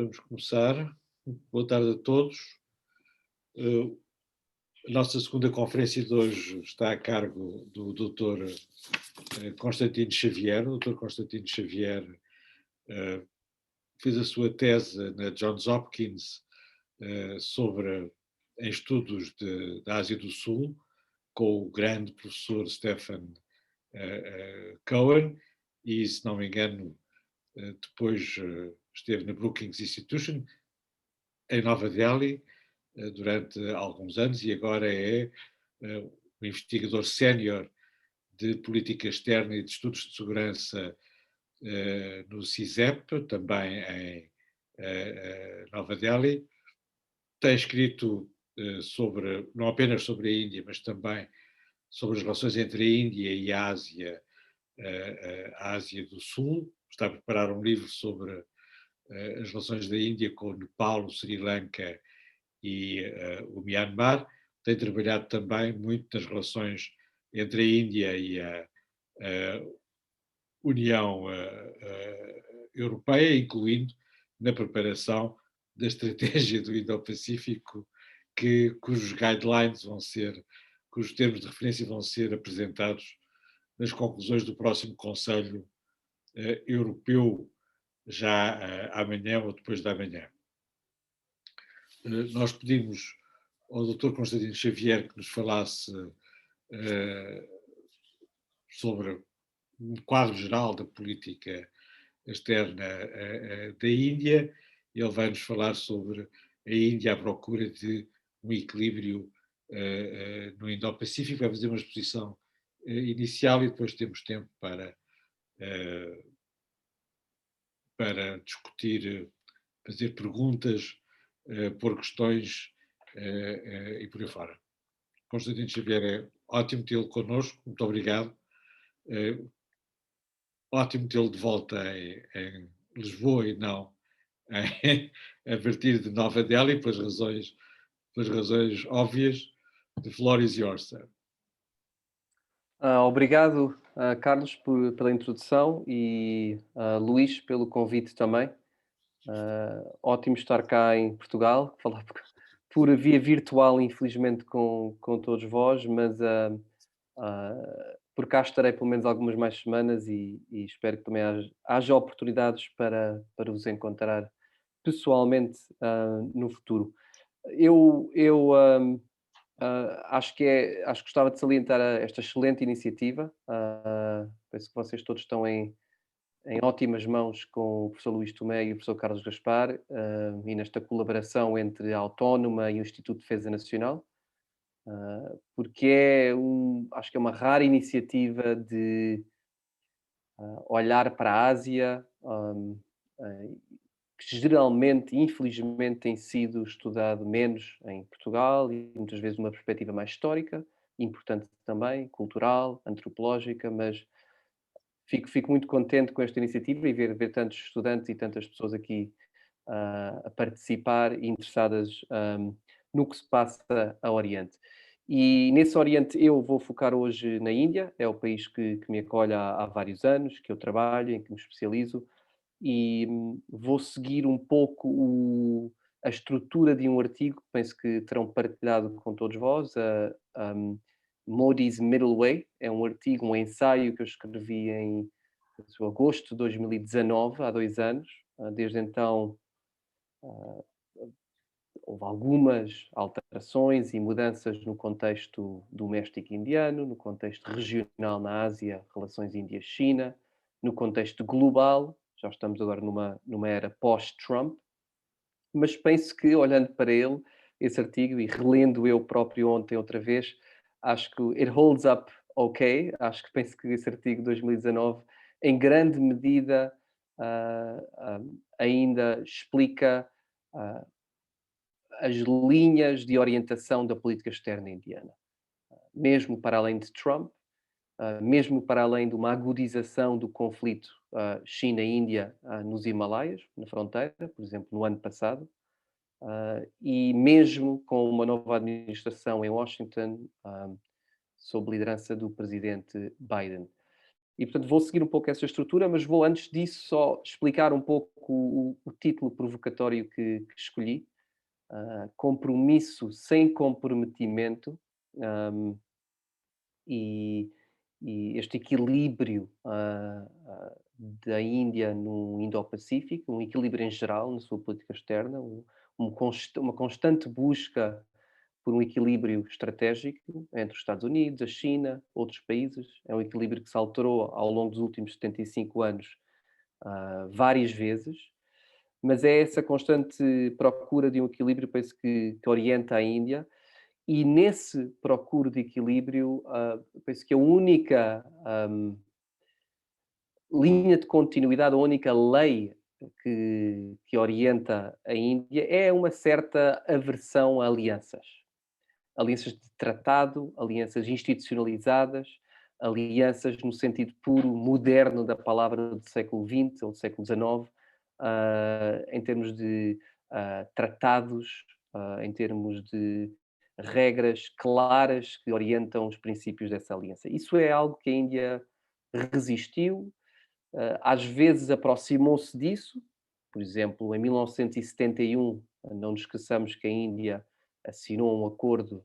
Vamos começar. Boa tarde a todos. A nossa segunda conferência de hoje está a cargo do Dr. Constantino Xavier. O Dr. Constantino Xavier fez a sua tese na Johns Hopkins sobre em estudos da Ásia do Sul, com o grande professor Stephen Cohen, e, se não me engano, depois esteve na Brookings Institution, em Nova Delhi, durante alguns anos, e agora é o investigador sénior de política externa e de estudos de segurança no CISEP, também em Nova Delhi. Tem escrito não apenas sobre a Índia, mas também sobre as relações entre a Índia e a Ásia do Sul. Está a preparar um livro sobre as relações da Índia com o Nepal, o Sri Lanka e o Myanmar. Tem trabalhado também muito nas relações entre a Índia e a União Europeia, incluindo na preparação da estratégia do Indo-Pacífico, cujos guidelines cujos termos de referência vão ser apresentados nas conclusões do próximo Conselho Europeu, já amanhã ou depois de amanhã. Nós pedimos ao Dr. Constantino Xavier que nos falasse sobre um quadro geral da política externa da Índia. Ele vai nos falar sobre a Índia à procura de um equilíbrio no Indo-Pacífico. Vai fazer uma exposição inicial e depois temos tempo para discutir, fazer perguntas, pôr questões e por aí fora. Constantino Xavier, é ótimo tê-lo connosco, muito obrigado. Ótimo tê-lo de volta em Lisboa e não a partir de Nova Delhi, pelas razões óbvias. The floor is yours, sir. Obrigado, Carlos, pela introdução e Luís pelo convite também. Ótimo estar cá em Portugal, falar por via virtual, infelizmente, com todos vós, mas por cá estarei pelo menos algumas mais semanas e espero que também haja oportunidades para vos encontrar pessoalmente no futuro. Acho que gostava de salientar esta excelente iniciativa. Penso que vocês todos estão em ótimas mãos com o professor Luís Tomé e o professor Carlos Gaspar, e nesta colaboração entre a Autónoma e o Instituto de Defesa Nacional, porque acho que é uma rara iniciativa de olhar para a Ásia, que geralmente, infelizmente, tem sido estudado menos em Portugal e muitas vezes uma perspectiva mais histórica, importante também, cultural, antropológica, mas fico muito contente com esta iniciativa e ver tantos estudantes e tantas pessoas aqui a participar e interessadas no que se passa a Oriente. E nesse Oriente eu vou focar hoje na Índia, é o país que me acolhe há vários anos, que eu trabalho, em que me especializo, e vou seguir um pouco a estrutura de um artigo que penso que terão partilhado com todos vós, Modi's Middle Way. É um artigo, um ensaio que eu escrevi em agosto de 2019, há 2 anos. Desde então houve algumas alterações e mudanças no contexto doméstico indiano, no contexto regional na Ásia, relações Índia-China, no contexto global. Já estamos agora numa era pós-Trump, mas penso que, olhando para ele, esse artigo, e relendo eu próprio ontem outra vez, acho que it holds up ok. Penso que esse artigo de 2019, em grande medida, ainda explica as linhas de orientação da política externa indiana. Mesmo para além de Trump, mesmo para além de uma agudização do conflito China-Índia nos Himalaias, na fronteira, por exemplo, no ano passado, e mesmo com uma nova administração em Washington, sob liderança do presidente Biden. E, portanto, vou seguir um pouco essa estrutura, mas vou, antes disso, só explicar um pouco o título provocatório que escolhi. Compromisso sem comprometimento, um, e, e este equilíbrio da Índia no Indo-Pacífico, um equilíbrio em geral na sua política externa, uma constante busca por um equilíbrio estratégico entre os Estados Unidos, a China, outros países. É um equilíbrio que se alterou ao longo dos últimos 75 anos várias vezes, mas é essa constante procura de um equilíbrio, penso que orienta a Índia, e nesse procura de equilíbrio, penso que a única linha de continuidade, a única lei que orienta a Índia é uma certa aversão a alianças. Alianças de tratado, alianças institucionalizadas, alianças no sentido puro, moderno da palavra do século XX ou do século XIX, em termos de tratados, em termos de regras claras que orientam os princípios dessa aliança. Isso é algo que a Índia resistiu, às vezes aproximou-se disso. Por exemplo, em 1971, não nos esqueçamos que a Índia assinou um acordo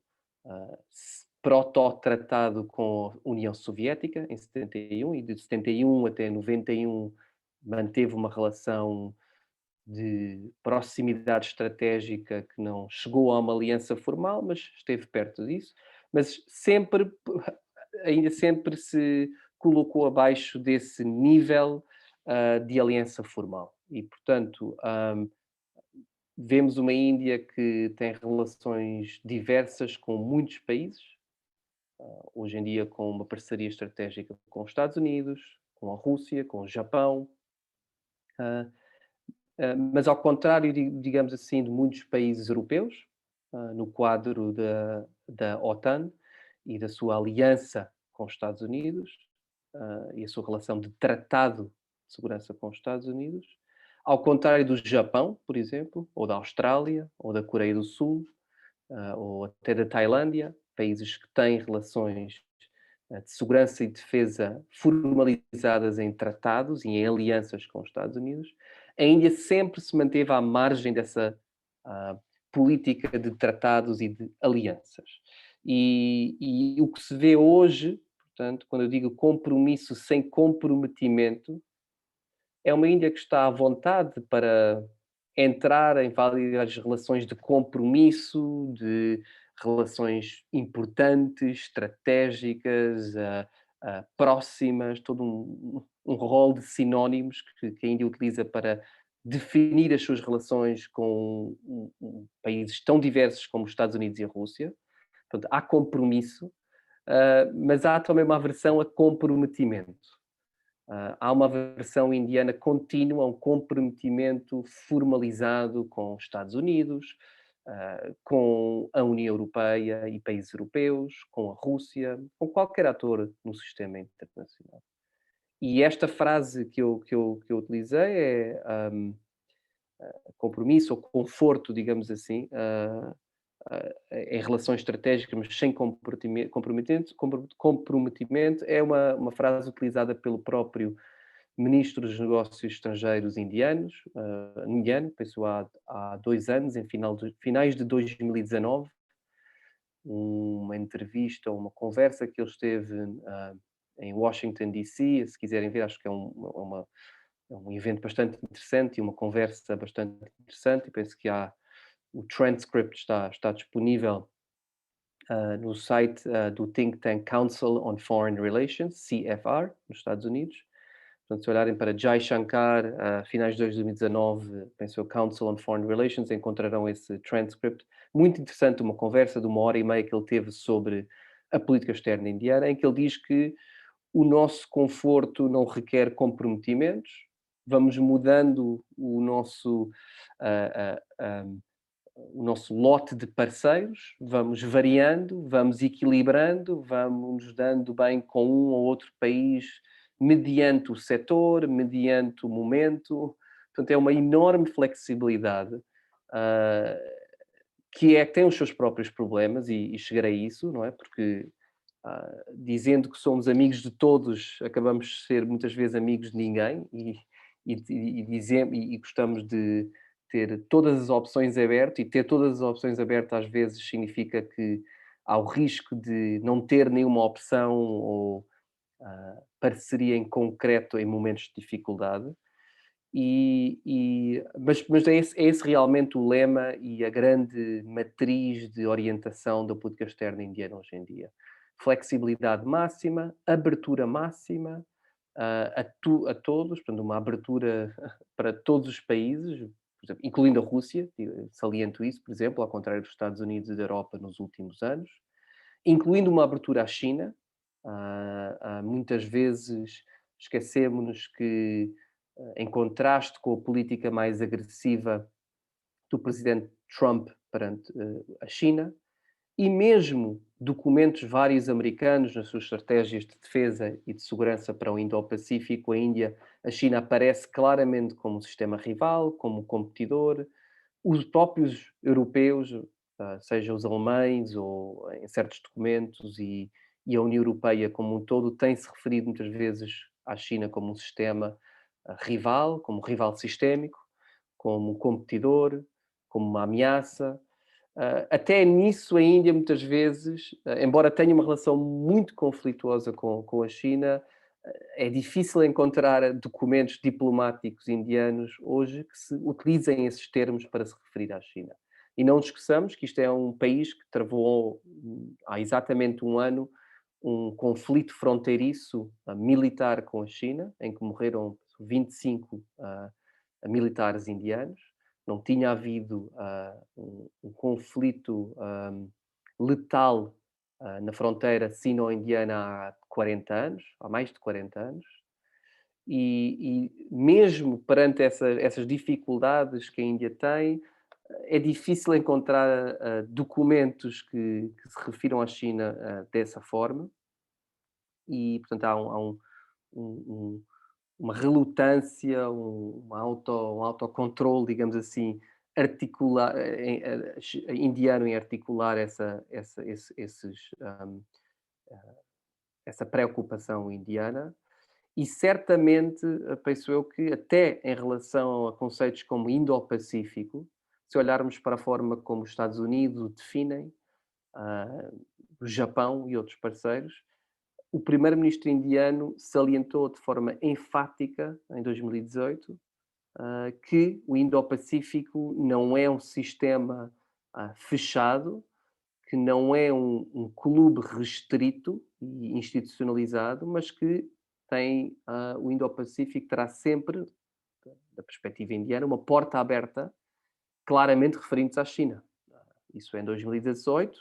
proto-tratado com a União Soviética em 71, e de 71 até 91 manteve uma relação de proximidade estratégica que não chegou a uma aliança formal, mas esteve perto disso. Mas sempre, ainda sempre se colocou abaixo desse nível de aliança formal. E, portanto, vemos uma Índia que tem relações diversas com muitos países, hoje em dia com uma parceria estratégica com os Estados Unidos, com a Rússia, com o Japão, mas ao contrário, digamos assim, de muitos países europeus, no quadro da OTAN e da sua aliança com os Estados Unidos, e a sua relação de tratado de segurança com os Estados Unidos, ao contrário do Japão, por exemplo, ou da Austrália, ou da Coreia do Sul, ou até da Tailândia, países que têm relações de segurança e defesa formalizadas em tratados e em alianças com os Estados Unidos, a Índia sempre se manteve à margem dessa política de tratados e de alianças. E o que se vê hoje, portanto, quando eu digo compromisso sem comprometimento, é uma Índia que está à vontade para entrar em várias relações de compromisso, de relações importantes, estratégicas, próximas, todo um rol de sinónimos que a Índia utiliza para definir as suas relações com países tão diversos como os Estados Unidos e a Rússia. Portanto, há compromisso, mas há também uma aversão a comprometimento. Há uma versão indiana contínua, um comprometimento formalizado com os Estados Unidos, com a União Europeia e países europeus, com a Rússia, com qualquer ator no sistema internacional. E esta frase que eu utilizei é compromisso ou conforto, digamos assim, em relações estratégicas, mas sem comprometimento, é uma frase utilizada pelo próprio ministro dos Negócios Estrangeiros indiano, penso há 2 anos, finais de 2019, uma entrevista, uma conversa que ele esteve em Washington, D.C. Se quiserem ver, acho que é um evento bastante interessante e uma conversa bastante interessante, e penso que o transcript está disponível no site do Think Tank Council on Foreign Relations, CFR, nos Estados Unidos. Portanto, se olharem para Jai Shankar, finais de 2019, penso eu, Council on Foreign Relations, encontrarão esse transcript. Muito interessante, uma conversa de 1 hora e meia que ele teve sobre a política externa indiana, em que ele diz que o nosso conforto não requer comprometimentos, vamos mudando o nosso lote de parceiros, vamos variando, vamos equilibrando, vamos nos dando bem com um ou outro país mediante o setor, mediante o momento. Portanto, é uma enorme flexibilidade que tem os seus próprios problemas, e chegarei a isso, não é? Porque dizendo que somos amigos de todos, acabamos de ser muitas vezes amigos de ninguém e gostamos de ter todas as opções abertas, e ter todas as opções abertas às vezes significa que há o risco de não ter nenhuma opção ou parceria em concreto em momentos de dificuldade. Mas é esse realmente o lema e a grande matriz de orientação da política externa indiana hoje em dia. Flexibilidade máxima, abertura máxima, a todos, portanto, uma abertura para todos os países, por exemplo, incluindo a Rússia, saliento isso, por exemplo, ao contrário dos Estados Unidos e da Europa nos últimos anos, incluindo uma abertura à China. Muitas vezes esquecemos que, em contraste com a política mais agressiva do presidente Trump perante a China, e mesmo documentos vários americanos nas suas estratégias de defesa e de segurança para o Indo-Pacífico, a China aparece claramente como um sistema rival, como competidor. Os próprios europeus, seja os alemães ou em certos documentos, e a União Europeia como um todo, tem-se referido muitas vezes à China como um sistema rival, como rival sistémico, como competidor, como uma ameaça. Até nisso a Índia muitas vezes, embora tenha uma relação muito conflituosa com a China, é difícil encontrar documentos diplomáticos indianos hoje que se utilizem esses termos para se referir à China. E não nos esqueçamos que isto é um país que travou há exatamente um ano um conflito fronteiriço militar com a China, em que morreram 25 militares indianos. Não tinha havido um conflito letal na fronteira sino-indiana há 40 anos, há mais de 40 anos, e mesmo perante essas dificuldades que a Índia tem, é difícil encontrar documentos que se refiram à China dessa forma, e portanto um- uma relutância, um autocontrole, digamos assim, indiano em articular essa preocupação indiana. E certamente, penso eu que até em relação a conceitos como Indo-Pacífico, se olharmos para a forma como os Estados Unidos o definem, ah, o Japão e outros parceiros, o primeiro-ministro indiano salientou de forma enfática, em 2018, que o Indo-Pacífico não é um sistema fechado, que não é um clube restrito e institucionalizado, mas que tem o Indo-Pacífico terá sempre, da perspectiva indiana, uma porta aberta, claramente referentes à China. Isso é em 2018,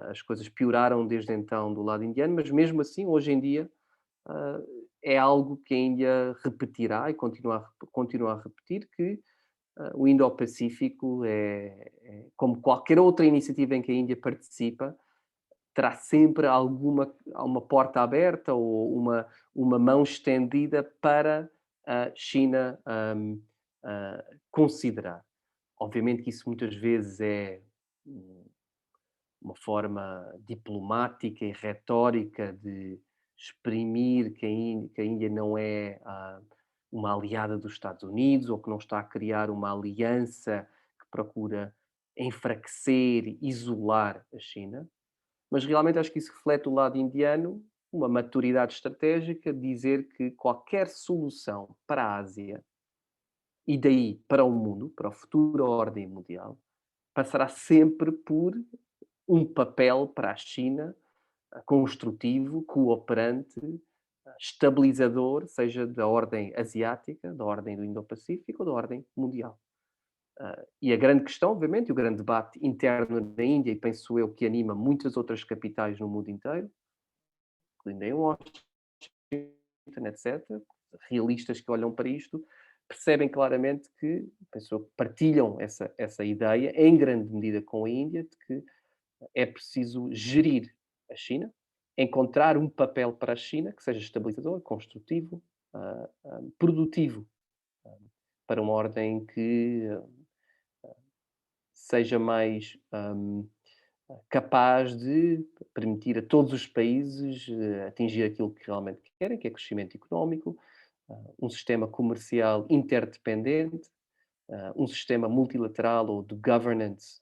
as coisas pioraram desde então do lado indiano, mas mesmo assim, hoje em dia, ah, é algo que a Índia repetirá e continua a repetir, que o Indo-Pacífico como qualquer outra iniciativa em que a Índia participa, terá sempre uma porta aberta ou uma mão estendida para a China considerar. Obviamente que isso muitas vezes é uma forma diplomática e retórica de exprimir que a Índia não é uma aliada dos Estados Unidos, ou que não está a criar uma aliança que procura enfraquecer, isolar a China. Mas realmente acho que isso reflete o lado indiano, uma maturidade estratégica, de dizer que qualquer solução para a Ásia e daí para o mundo, para a futura ordem mundial, passará sempre por um papel para a China construtivo, cooperante, estabilizador, seja da ordem asiática, da ordem do Indo-Pacífico ou da ordem mundial. E a grande questão, obviamente, e o grande debate interno na Índia, e penso eu que anima muitas outras capitais no mundo inteiro, incluindo em Washington, etc., realistas que olham para isto, percebem claramente que, penso eu, partilham essa ideia, em grande medida com a Índia, de que é preciso gerir a China, encontrar um papel para a China que seja estabilizador, construtivo, produtivo, para uma ordem que seja mais capaz de permitir a todos os países atingir aquilo que realmente querem, que é crescimento económico, um sistema comercial interdependente, um sistema multilateral ou de governance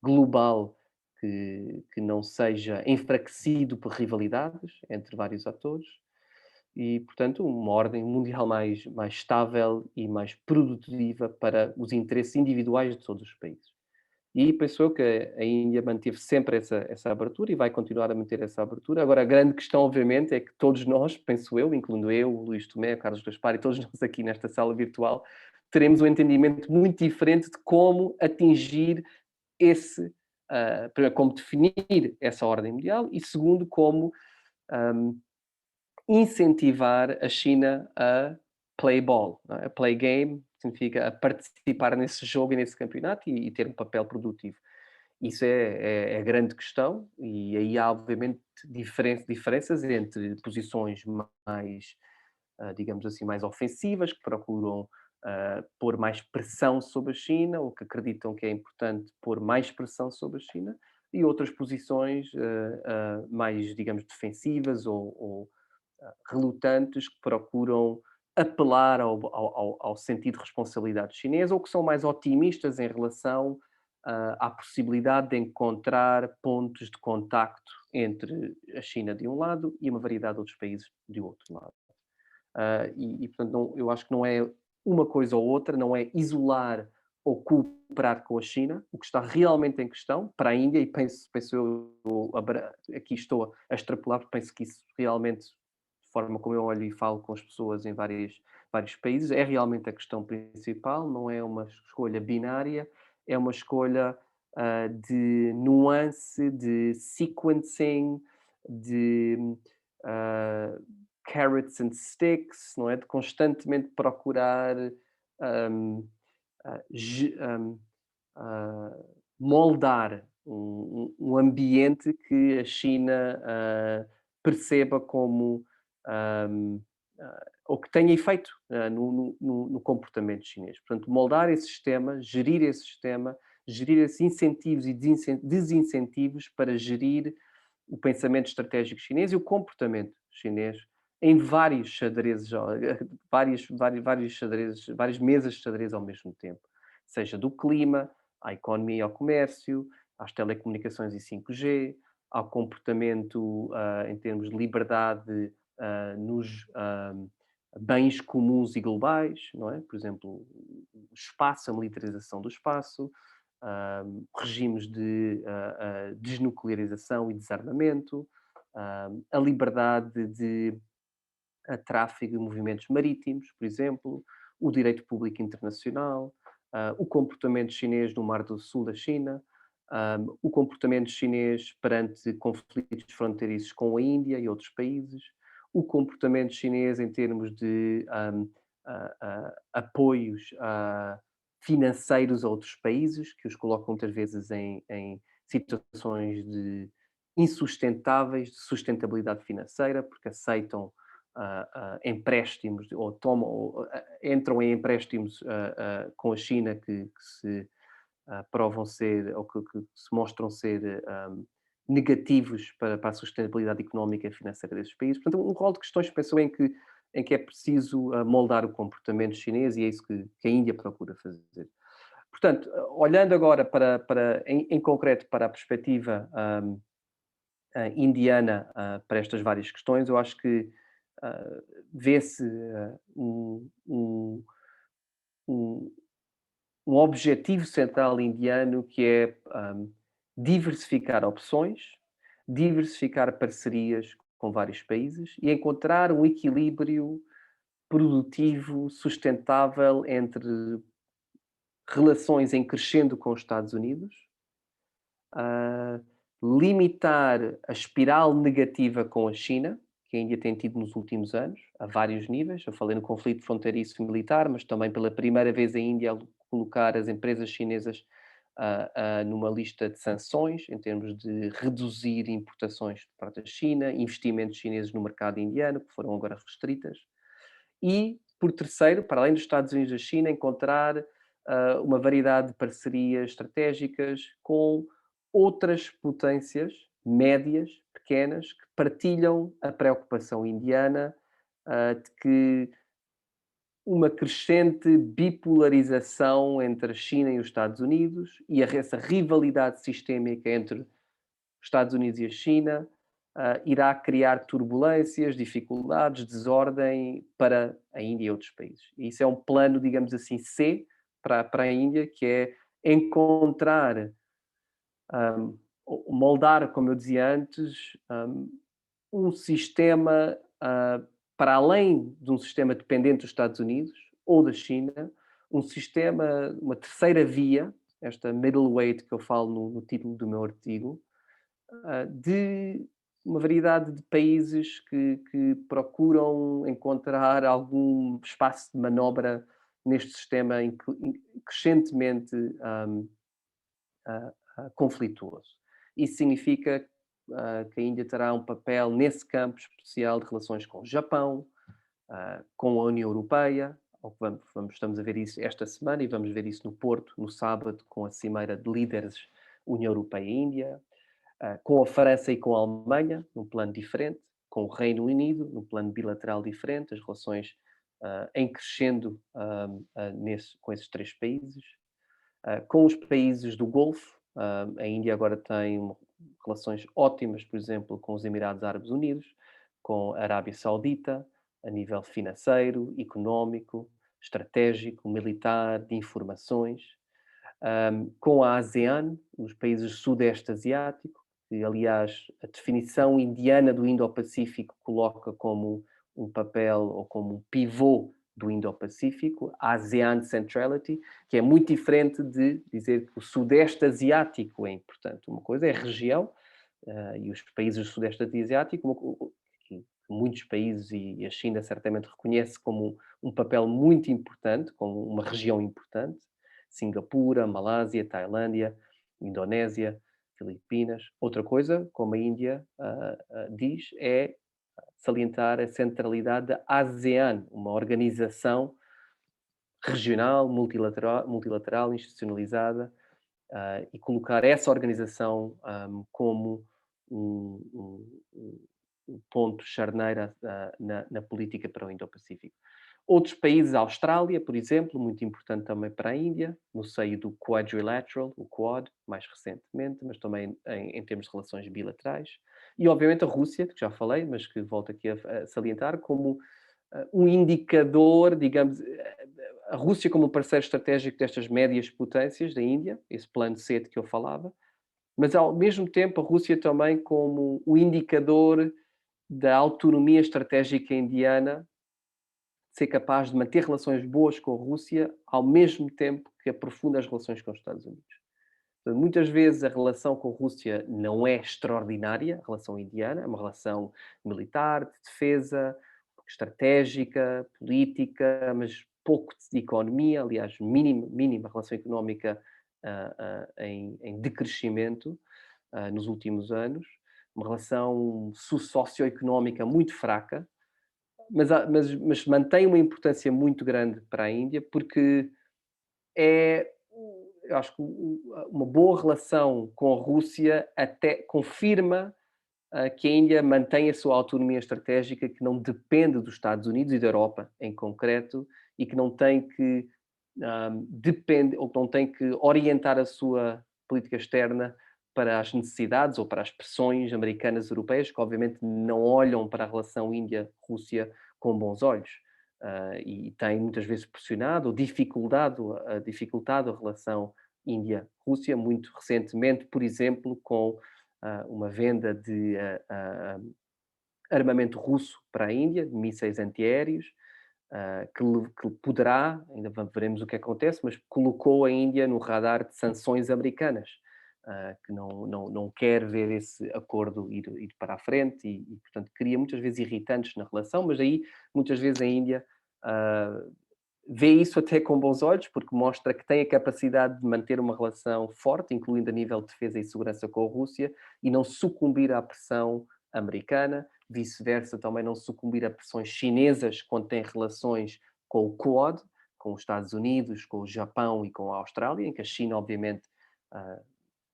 global que não seja enfraquecido por rivalidades entre vários atores e, portanto, uma ordem mundial mais estável e mais produtiva para os interesses individuais de todos os países. E penso eu que a Índia manteve sempre essa abertura e vai continuar a manter essa abertura. Agora, a grande questão, obviamente, é que todos nós, penso eu, incluindo eu, o Luís Tomé, o Carlos Gaspar e todos nós aqui nesta sala virtual, teremos um entendimento muito diferente de como atingir primeiro, como definir essa ordem mundial e, segundo, como um, incentivar a China a play ball, não é? A play game significa a participar nesse jogo e nesse campeonato e ter um papel produtivo. Isso é a grande questão e aí há obviamente diferenças entre posições mais, digamos assim, mais ofensivas, que procuram pôr mais pressão sobre a China, ou que acreditam que é importante pôr mais pressão sobre a China, e outras posições mais, digamos, defensivas ou relutantes que procuram apelar ao sentido de responsabilidade chinesa ou que são mais otimistas em relação à possibilidade de encontrar pontos de contacto entre a China de um lado e uma variedade de outros países de outro lado. Portanto, eu acho que não é uma coisa ou outra, não é isolar ou cooperar com a China. O que está realmente em questão para a Índia, e penso eu aqui estou a extrapolar, porque penso que isso realmente, de forma como eu olho e falo com as pessoas em vários países, é realmente a questão principal, não é uma escolha binária, é uma escolha de nuance, de sequencing, de ah, carrots and sticks, não é? De constantemente procurar um, ah, ge- um, ah, moldar um ambiente que a China perceba como ou que tenha efeito no comportamento chinês. Portanto, moldar esse sistema, gerir esses incentivos e desincentivos para gerir o pensamento estratégico chinês e o comportamento chinês em vários xadrezes, vários xadrezes, várias mesas de xadrez ao mesmo tempo, seja do clima, à economia e ao comércio, às telecomunicações e 5G, ao comportamento em termos de liberdade nos bens comuns e globais, não é? Por exemplo, o espaço, a militarização do espaço, regimes de desnuclearização e desarmamento, a liberdade de tráfego e movimentos marítimos, por exemplo, o direito público internacional, o comportamento chinês no Mar do Sul da China, o comportamento chinês perante conflitos fronteiriços com a Índia e outros países, o comportamento chinês em termos de apoios financeiros a outros países, que os colocam muitas vezes em situações de insustentáveis, de sustentabilidade financeira, porque aceitam empréstimos ou tomam, ou, entram em empréstimos com a China que se provam ser ou que se mostram ser negativos para a sustentabilidade económica e financeira desses países. Portanto, um rol de questões, penso em que é preciso moldar o comportamento chinês e é isso que a Índia procura fazer. Portanto, olhando agora em concreto para a perspectiva indiana para estas várias questões, eu acho que vê-se um, um objetivo central indiano que é diversificar opções, diversificar parcerias com vários países e encontrar um equilíbrio produtivo, sustentável entre relações em crescendo com os Estados Unidos, ah, limitar a espiral negativa com a China, que a Índia tem tido nos últimos anos, a vários níveis. Eu falei no conflito fronteiriço militar, mas também pela primeira vez a Índia a colocar as empresas chinesas numa lista de sanções, em termos de reduzir importações de parte da China, investimentos chineses no mercado indiano, que foram agora restritas. E, por terceiro, para além dos Estados Unidos e da China, encontrar uma variedade de parcerias estratégicas com outras potências médias, pequenas, que partilham a preocupação indiana, de que uma crescente bipolarização entre a China e os Estados Unidos e essa rivalidade sistémica entre os Estados Unidos e a China irá criar turbulências, dificuldades, desordem para a Índia e outros países. E isso é um plano, digamos assim, C para a Índia, que é encontrar, um, moldar, como eu dizia antes, um sistema para além de um sistema dependente dos Estados Unidos ou da China, um sistema, uma terceira via, esta middleweight que eu falo no título do meu artigo, de uma variedade de países que procuram encontrar algum espaço de manobra neste sistema crescentemente conflituoso. Isso significa que a Índia terá um papel nesse campo especial de relações com o Japão, com a União Europeia, estamos a ver isso esta semana e vamos ver isso no Porto, no sábado, com a cimeira de líderes União Europeia e Índia, com a França e com a Alemanha, num plano diferente, com o Reino Unido, num plano bilateral diferente, as relações em crescendo com esses três países, com os países do Golfo. A Índia agora tem relações ótimas, por exemplo, com os Emirados Árabes Unidos, com a Arábia Saudita, a nível financeiro, económico, estratégico, militar, de informações, com a ASEAN, os países do Sudeste Asiático, que, aliás, a definição indiana do Indo-Pacífico coloca como um papel ou como um pivô do Indo-Pacífico, ASEAN Centrality, que é muito diferente de dizer que o Sudeste Asiático é importante. Uma coisa é a região, e os países do Sudeste Asiático, que muitos países e a China certamente reconhece como um papel muito importante, como uma região importante. Singapura, Malásia, Tailândia, Indonésia, Filipinas. Outra coisa, como a Índia diz, é salientar a centralidade da ASEAN, uma organização regional, multilateral institucionalizada, e colocar essa organização como um ponto charneira na política para o Indo-Pacífico. Outros países, a Austrália, por exemplo, muito importante também para a Índia, no seio do Quadrilateral, o Quad, mais recentemente, mas também em termos de relações bilaterais. E, obviamente, a Rússia, que já falei, mas que volto aqui a salientar, como um indicador, digamos, a Rússia como parceiro estratégico destas médias potências da Índia, esse plano C de que eu falava, mas ao mesmo tempo a Rússia também como um indicador da autonomia estratégica indiana, ser capaz de manter relações boas com a Rússia, ao mesmo tempo que aprofunda as relações com os Estados Unidos. Portanto, muitas vezes a relação com a Rússia não é extraordinária, a relação indiana, é uma relação militar, de defesa, estratégica, política, mas pouco de economia, aliás, mínima relação económica em decrescimento nos últimos anos, uma relação socioeconómica muito fraca, mas mantém uma importância muito grande para a Índia, porque é, eu acho que uma boa relação com a Rússia até confirma que a Índia mantém a sua autonomia estratégica, que não depende dos Estados Unidos e da Europa em concreto, e que não tem que ou que não tem que orientar a sua política externa para as necessidades ou para as pressões americanas e europeias, que obviamente não olham para a relação Índia-Rússia com bons olhos. E têm muitas vezes pressionado ou dificultado a relação Índia-Rússia, muito recentemente, por exemplo, com uma venda de armamento russo para a Índia, de mísseis antiaéreos, que poderá, ainda veremos o que acontece, mas colocou a Índia no radar de sanções americanas, que não quer ver esse acordo ir para a frente e, portanto, cria muitas vezes irritantes na relação, mas aí muitas vezes a Índia vê isso até com bons olhos, porque mostra que tem a capacidade de manter uma relação forte, incluindo a nível de defesa e segurança com a Rússia, e não sucumbir à pressão americana, vice-versa, também não sucumbir a pressões chinesas quando tem relações com o Quad, com os Estados Unidos, com o Japão e com a Austrália, em que a China, obviamente,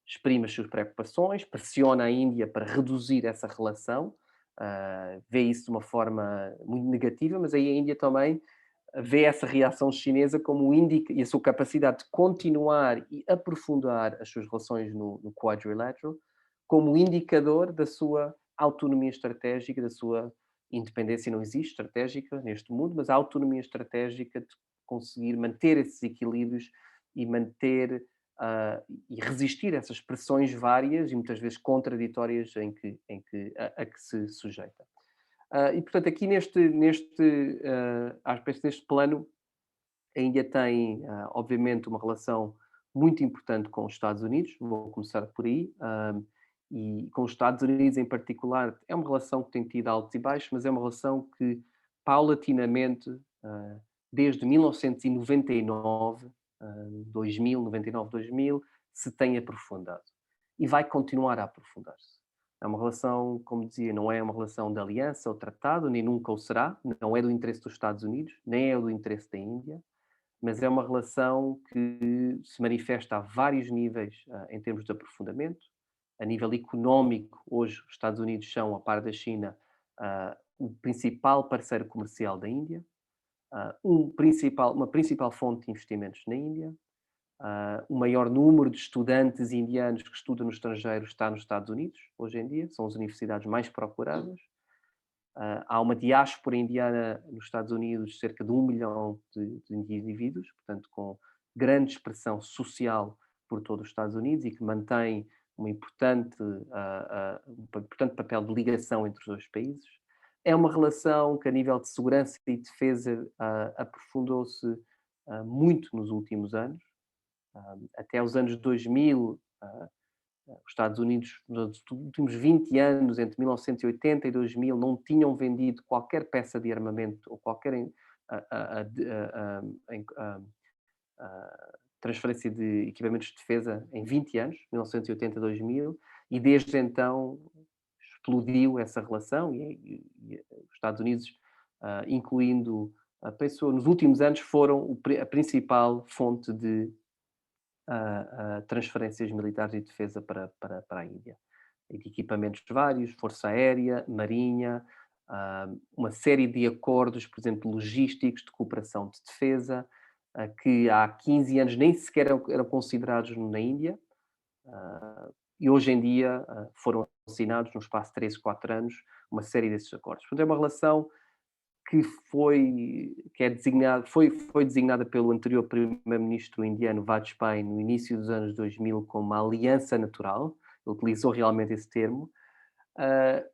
exprime as suas preocupações, pressiona a Índia para reduzir essa relação, vê isso de uma forma muito negativa, mas aí a Índia também vê essa reação chinesa como indica e a sua capacidade de continuar e aprofundar as suas relações no Quadrilateral como indicador da sua autonomia estratégica, da sua independência. Não existe estratégica neste mundo, mas a autonomia estratégica de conseguir manter esses equilíbrios e manter e resistir a essas pressões várias e muitas vezes contraditórias a que se sujeita. E, portanto, aqui neste aspecto, neste plano, a Índia tem, obviamente, uma relação muito importante com os Estados Unidos, vou começar por aí, e com os Estados Unidos em particular, é uma relação que tem tido altos e baixos, mas é uma relação que, paulatinamente, desde 1999, 2000, 99, 2000, se tem aprofundado. E vai continuar a aprofundar-se. É uma relação, como dizia, não é uma relação de aliança ou tratado, nem nunca o será, não é do interesse dos Estados Unidos, nem é do interesse da Índia, mas é uma relação que se manifesta a vários níveis em termos de aprofundamento. A nível económico, hoje os Estados Unidos são, a par da China, o principal parceiro comercial da Índia, uma principal fonte de investimentos na Índia. O maior número de estudantes indianos que estudam no estrangeiro está nos Estados Unidos, hoje em dia, são as universidades mais procuradas. Há uma diáspora indiana nos Estados Unidos, cerca de 1 milhão de indivíduos, portanto, com grande expressão social por todos os Estados Unidos e que mantém um importante papel de ligação entre os dois países. É uma relação que, a nível de segurança e defesa, aprofundou-se muito nos últimos anos. Até os anos 2000, os Estados Unidos, nos últimos 20 anos, entre 1980 e 2000, não tinham vendido qualquer peça de armamento ou qualquer transferência de equipamentos de defesa em 20 anos, 1980 a 2000, e desde então explodiu essa relação e os Estados Unidos, incluindo a pessoa, nos últimos anos foram a principal fonte de transferências militares e de defesa para a Índia. E de equipamentos vários, Força Aérea, Marinha, uma série de acordos, por exemplo, logísticos, de cooperação de defesa, que há 15 anos nem sequer eram considerados na Índia, e hoje em dia foram assinados, no espaço de 3, 4 anos, uma série desses acordos. Portanto, é uma relação foi designada pelo anterior primeiro-ministro indiano Vajpayee no início dos anos 2000 como uma aliança natural. Ele utilizou realmente esse termo,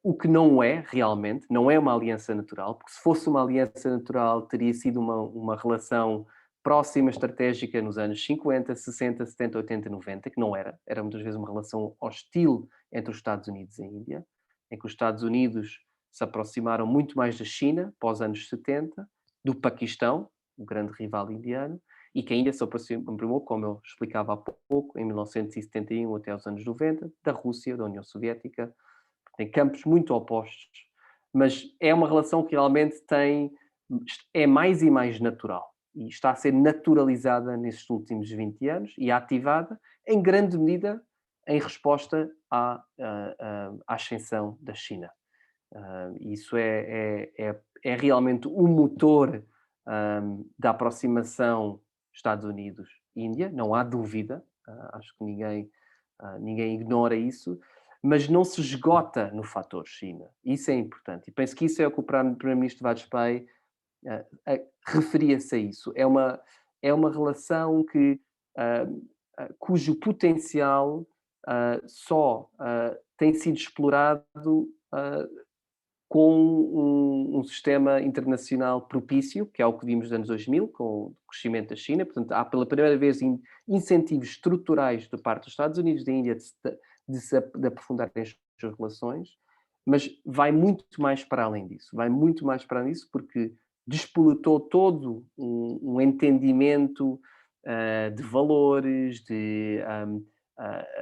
o que não é realmente, não é uma aliança natural, porque se fosse uma aliança natural teria sido uma relação próxima, estratégica nos anos 50, 60, 70, 80, 90, que não era. Era muitas vezes uma relação hostil entre os Estados Unidos e a Índia, em que os Estados Unidos se aproximaram muito mais da China, pós anos 70, do Paquistão, o grande rival indiano, e que a Índia se aproximou, como eu explicava há pouco, em 1971 até os anos 90, da Rússia, da União Soviética, em campos muito opostos. Mas é uma relação que realmente é mais e mais natural e está a ser naturalizada nestes últimos 20 anos e ativada, em grande medida, em resposta à ascensão da China. Isso é realmente o motor da aproximação Estados Unidos-Índia, não há dúvida, acho que ninguém ignora isso, mas não se esgota no fator China. Isso é importante. E penso que isso é o que o Primeiro-Ministro Vajpayee referia-se a isso. É uma relação cujo potencial só tem sido explorado com um sistema internacional propício, que é o que vimos nos anos 2000, com o crescimento da China. Portanto, há pela primeira vez incentivos estruturais da parte dos Estados Unidos e da Índia de aprofundar as suas relações, mas vai muito mais para além disso. Vai muito mais para além disso porque despoletou todo um entendimento de valores, de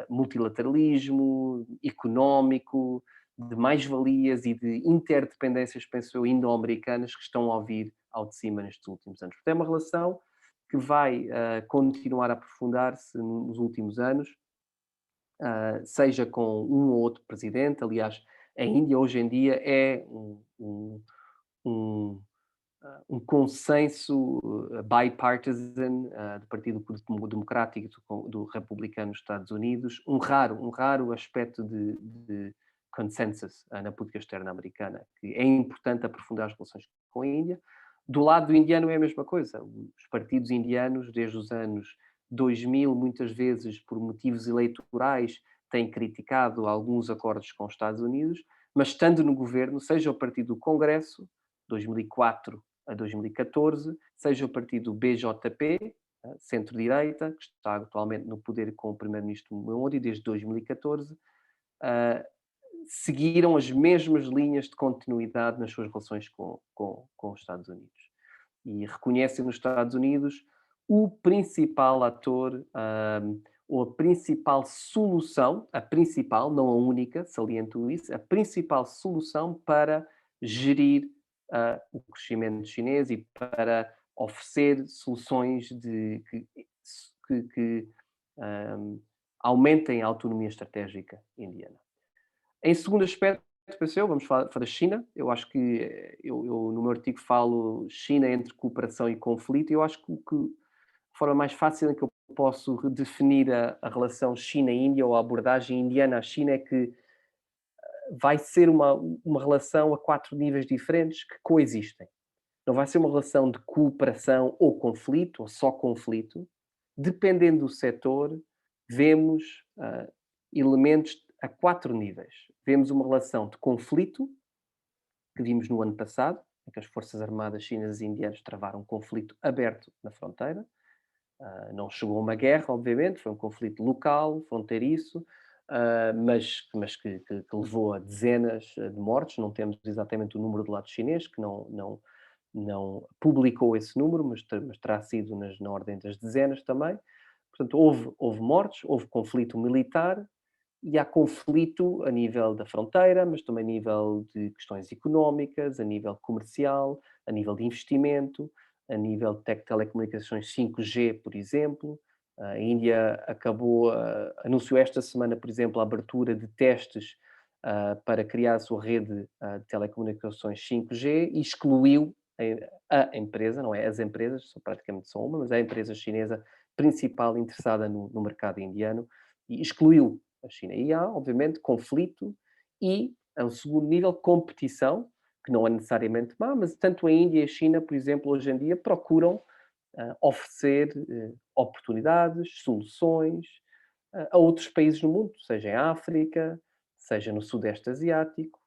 multilateralismo económico, de mais-valias e de interdependências, penso eu, indo-americanas que estão a vir ao de cima nestes últimos anos. Portanto, é uma relação que vai continuar a aprofundar-se nos últimos anos seja com um ou outro presidente. Aliás, a Índia hoje em dia é um, um consenso bipartisan do Partido Democrático e do Republicano nos Estados Unidos, um raro aspecto de consensus na política externa americana, que é importante aprofundar as relações com a Índia. Do lado do indiano é a mesma coisa. Os partidos indianos, desde os anos 2000, muitas vezes por motivos eleitorais, têm criticado alguns acordos com os Estados Unidos, mas estando no governo, seja o Partido do Congresso, 2004 a 2014, seja o partido BJP, centro-direita, que está atualmente no poder com o primeiro-ministro Modi desde 2014, seguiram as mesmas linhas de continuidade nas suas relações com os Estados Unidos. E reconhecem nos Estados Unidos o principal ator, ou a principal solução, a principal, não a única, saliento isso, a principal solução para gerir o crescimento chinês e para oferecer soluções que aumentem a autonomia estratégica indiana. Em segundo aspecto, pensou, vamos falar da China. Eu acho que eu no meu artigo falo China entre cooperação e conflito. Eu acho que a forma mais fácil em que eu posso definir a relação China-Índia ou a abordagem indiana à China é que vai ser uma relação a 4 níveis diferentes que coexistem. Não vai ser uma relação de cooperação ou conflito, ou só conflito. Dependendo do setor, vemos elementos a 4 níveis. Vemos uma relação de conflito, que vimos no ano passado, em que as Forças Armadas chinesas e indianas travaram um conflito aberto na fronteira. Não chegou a uma guerra, obviamente, foi um conflito local, fronteiriço, mas que levou a dezenas de mortes. Não temos exatamente o número do lado chinês, que não publicou esse número, mas terá sido na ordem das dezenas também. Portanto, houve mortes, houve conflito militar e há conflito a nível da fronteira, mas também a nível de questões económicas, a nível comercial, a nível de investimento, a nível de telecomunicações 5G, por exemplo. A Índia anunciou esta semana, por exemplo, a abertura de testes para criar a sua rede de telecomunicações 5G e excluiu a empresa, não é as empresas, praticamente só uma, mas a empresa chinesa principal interessada no mercado indiano, e excluiu a China. E há, obviamente, conflito e, a um segundo nível, competição, que não é necessariamente má, mas tanto a Índia e a China, por exemplo, hoje em dia procuram oferecer oportunidades, soluções a outros países no mundo, seja em África, seja no Sudeste Asiático,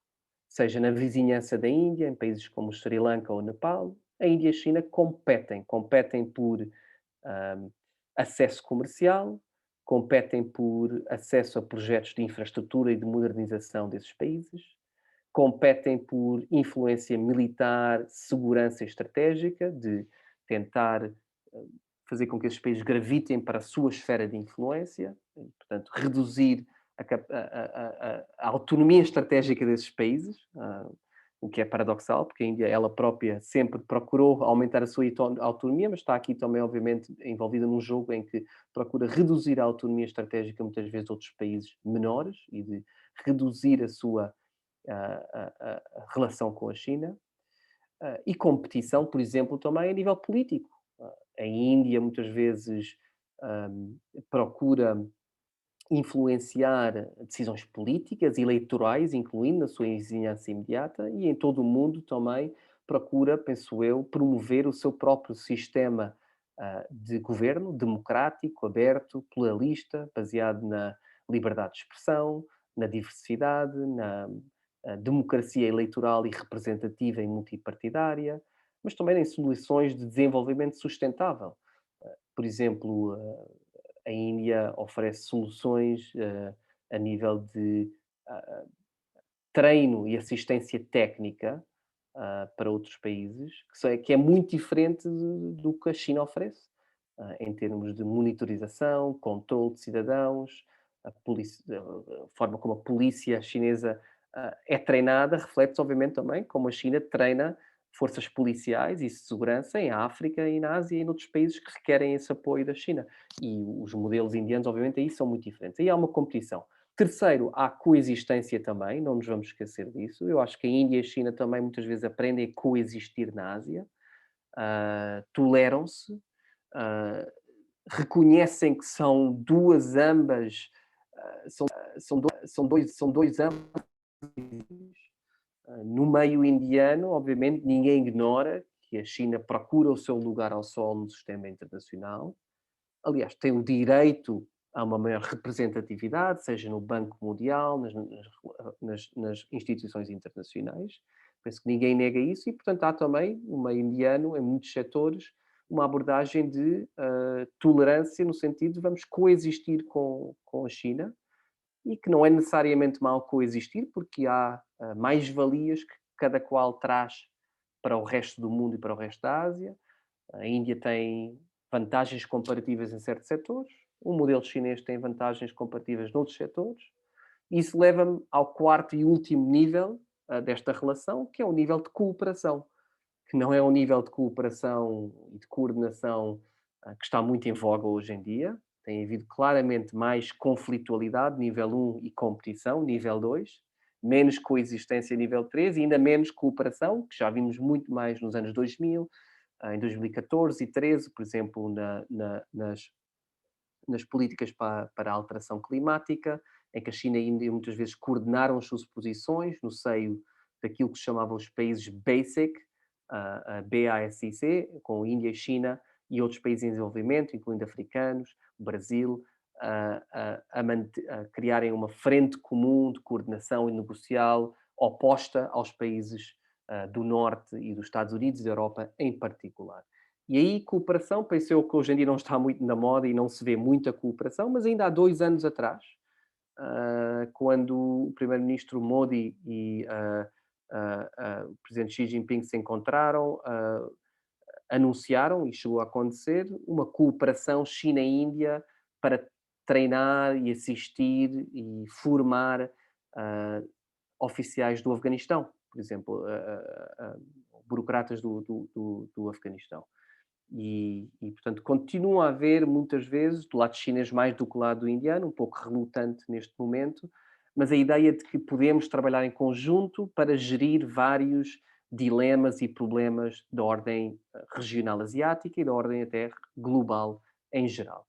seja na vizinhança da Índia, em países como Sri Lanka ou Nepal. A Índia e a China competem por acesso comercial, competem por acesso a projetos de infraestrutura e de modernização desses países, competem por influência militar, segurança estratégica, de tentar fazer com que esses países gravitem para a sua esfera de influência, e, portanto, reduzir a autonomia estratégica desses países, o que é paradoxal, porque a Índia, ela própria, sempre procurou aumentar a sua autonomia, mas está aqui também, obviamente, envolvida num jogo em que procura reduzir a autonomia estratégica, muitas vezes, de outros países menores e de reduzir a sua a relação com a China. E competição, por exemplo, também a nível político. A Índia, muitas vezes, procura influenciar decisões políticas, eleitorais, incluindo na sua vizinhança imediata, e em todo o mundo também procura, penso eu, promover o seu próprio sistema de governo democrático, aberto, pluralista, baseado na liberdade de expressão, na diversidade, na democracia eleitoral e representativa e multipartidária, mas também em soluções de desenvolvimento sustentável. Por exemplo, a Índia oferece soluções a nível de treino e assistência técnica para outros países, que é muito diferente do que a China oferece, em termos de monitorização, controle de cidadãos, a forma como a polícia chinesa é treinada, reflete obviamente também como a China treina forças policiais e de segurança em África e na Ásia e noutros países que requerem esse apoio da China. E os modelos indianos, obviamente, aí são muito diferentes. Aí há uma competição. Terceiro, há coexistência também, não nos vamos esquecer disso. Eu acho que a Índia e a China também muitas vezes aprendem a coexistir na Ásia, toleram-se, uh, reconhecem que são duas ambas, são dois ambas. No meio indiano, obviamente, ninguém ignora que a China procura o seu lugar ao sol no sistema internacional. Aliás, tem o direito a uma maior representatividade, seja no Banco Mundial, nas instituições internacionais. Penso que ninguém nega isso e, portanto, há também, no meio indiano, em muitos setores, uma abordagem de tolerância, no sentido de vamos coexistir com a China, e que não é necessariamente mal coexistir, porque há mais-valias que cada qual traz para o resto do mundo e para o resto da Ásia. A Índia tem vantagens comparativas em certos setores, o modelo chinês tem vantagens comparativas noutros setores. Isso leva-me ao quarto e último nível desta relação, que é o nível de cooperação, que não é um nível de cooperação e de coordenação que está muito em voga hoje em dia. Tem havido claramente mais conflitualidade, nível 1, e competição, nível 2, menos coexistência, nível 3, e ainda menos cooperação, que já vimos muito mais nos anos 2000, em 2014 e 2013, por exemplo, nas políticas para a alteração climática, em que a China e a Índia muitas vezes coordenaram as suas posições no seio daquilo que se chamavam os países BASIC, a BASIC, com a Índia e China e outros países em desenvolvimento, incluindo africanos, Brasil, a criarem uma frente comum de coordenação e negocial oposta aos países do Norte e dos Estados Unidos e da Europa em particular. E aí, cooperação, penso eu que hoje em dia não está muito na moda e não se vê muita cooperação, mas ainda há 2 anos atrás, quando o primeiro-ministro Modi e o presidente Xi Jinping se encontraram, anunciaram, e chegou a acontecer, uma cooperação China-Índia para treinar e assistir e formar oficiais do Afeganistão, por exemplo, burocratas do Afeganistão. Portanto, continua a haver, muitas vezes, do lado chinês mais do que do lado indiano, um pouco relutante neste momento, mas a ideia de que podemos trabalhar em conjunto para gerir vários dilemas e problemas da ordem regional asiática e da ordem até global em geral.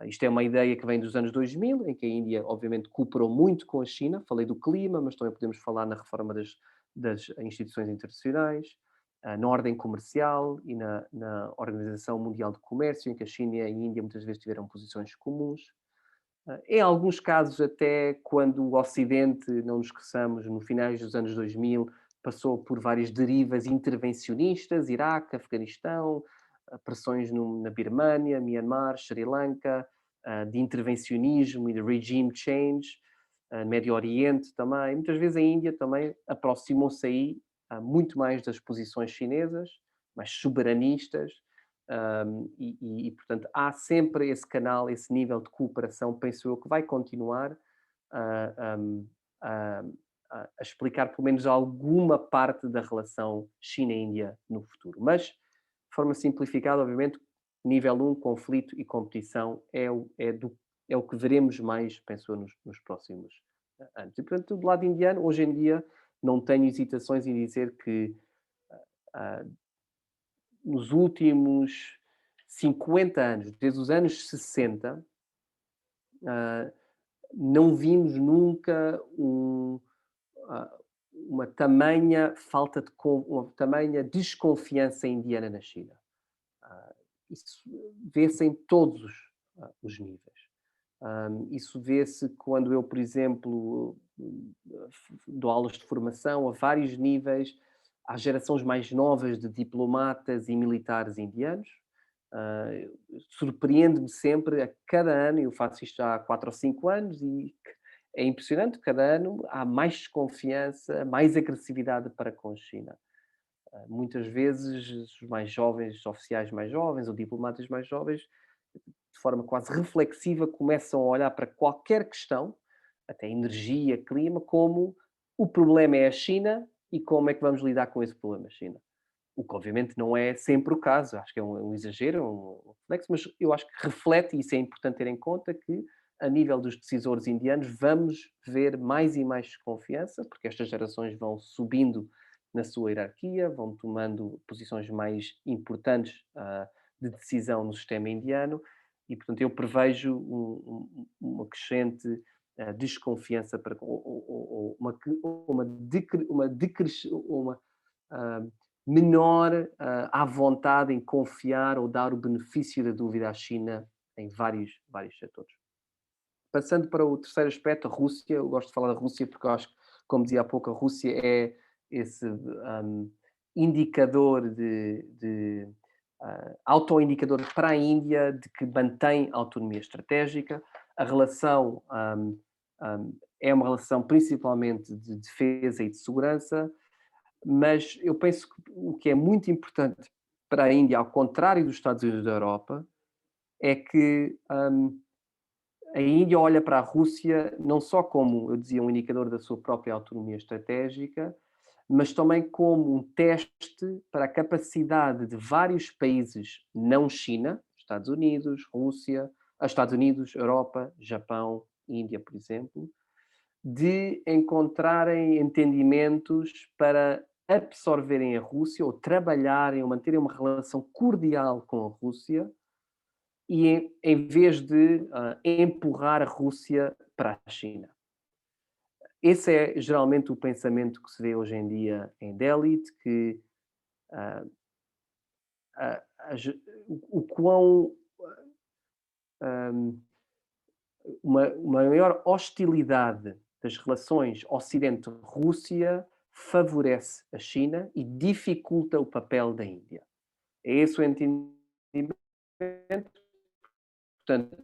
Isto é uma ideia que vem dos anos 2000, em que a Índia, obviamente, cooperou muito com a China. Falei do clima, mas também podemos falar na reforma das instituições internacionais, na ordem comercial e na Organização Mundial de Comércio, em que a China e a Índia muitas vezes tiveram posições comuns. Em alguns casos, até quando o Ocidente, não nos esqueçamos, no finais dos anos 2000, passou por várias derivas intervencionistas, Iraque, Afeganistão, pressões na Birmânia, Myanmar, Sri Lanka, de intervencionismo e de regime change, Médio Oriente também. Muitas vezes a Índia também aproximou-se aí muito mais das posições chinesas, mais soberanistas, portanto, há sempre esse canal, esse nível de cooperação, penso eu, que vai continuar a, a, a explicar pelo menos alguma parte da relação China-Índia no futuro. Mas, de forma simplificada, obviamente, nível 1, conflito e competição é o que veremos mais, penso eu, nos próximos anos. E, portanto, do lado indiano, hoje em dia, não tenho hesitações em dizer que nos últimos 50 anos, desde os anos 60, não vimos nunca uma tamanha uma tamanha desconfiança indiana na China. Isso vê-se em todos os níveis. Isso vê-se quando eu, por exemplo, dou aulas de formação a vários níveis, às gerações mais novas de diplomatas e militares indianos. Surpreende-me sempre, a cada ano, eu faço isto há 4 ou 5 anos, e é impressionante, cada ano há mais desconfiança, mais agressividade para com a China. Muitas vezes, os mais jovens, os oficiais mais jovens ou diplomatas mais jovens, de forma quase reflexiva, começam a olhar para qualquer questão, até energia, clima, como o problema é a China e como é que vamos lidar com esse problema, China. O que obviamente não é sempre o caso, acho que é um exagero, um reflexo, mas eu acho que reflete, e isso é importante ter em conta, que a nível dos decisores indianos vamos ver mais e mais desconfiança, porque estas gerações vão subindo na sua hierarquia, vão tomando posições mais importantes de decisão no sistema indiano, e portanto eu prevejo uma crescente desconfiança para, ou uma ah, menor à vontade em confiar ou dar o benefício da dúvida à China em vários setores. Passando para o terceiro aspecto, a Rússia, eu gosto de falar da Rússia porque eu acho que, como dizia há pouco, a Rússia é esse indicador autoindicador para a Índia de que mantém autonomia estratégica. A relação é uma relação principalmente de defesa e de segurança, mas eu penso que o que é muito importante para a Índia, ao contrário dos Estados Unidos da Europa, é que a Índia olha para a Rússia não só como, eu dizia, um indicador da sua própria autonomia estratégica, mas também como um teste para a capacidade de vários países, não China, Estados Unidos, Rússia, Estados Unidos, Europa, Japão, Índia, por exemplo, de encontrarem entendimentos para absorverem a Rússia ou trabalharem ou manterem uma relação cordial com a Rússia e em vez de empurrar a Rússia para a China. Esse é geralmente o pensamento que se vê hoje em dia em Delhi, de que ah, a- a o quão ah, uma maior hostilidade das relações Ocidente-Rússia favorece a China e dificulta o papel da Índia. É esse o entendimento. Portanto,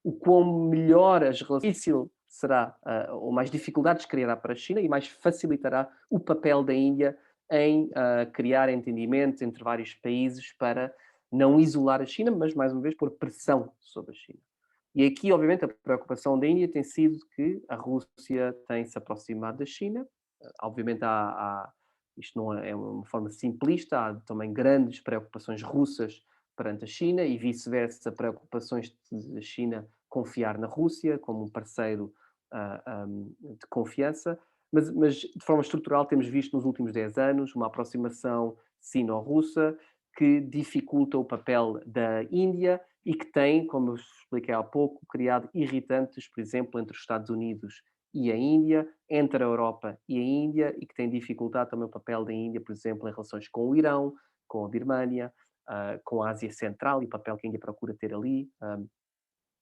o quão melhor as relações, difícil será, ou mais dificuldades criará para a China e mais facilitará o papel da Índia em criar entendimentos entre vários países para não isolar a China, mas, mais uma vez, pôr pressão sobre a China. E aqui, obviamente, a preocupação da Índia tem sido que a Rússia tem se aproximado da China. Obviamente, isto não é uma forma simplista, há também grandes preocupações russas perante a China e vice-versa, preocupações da China confiar na Rússia como um parceiro de confiança, mas de forma estrutural temos visto nos últimos 10 anos uma aproximação sino-russa que dificulta o papel da Índia e que tem, como eu expliquei há pouco, criado irritantes, por exemplo, entre os Estados Unidos e a Índia, entre a Europa e a Índia, e que tem dificultado também o papel da Índia, por exemplo, em relações com o Irão, com a Birmânia, com a Ásia Central e o papel que a Índia procura ter ali.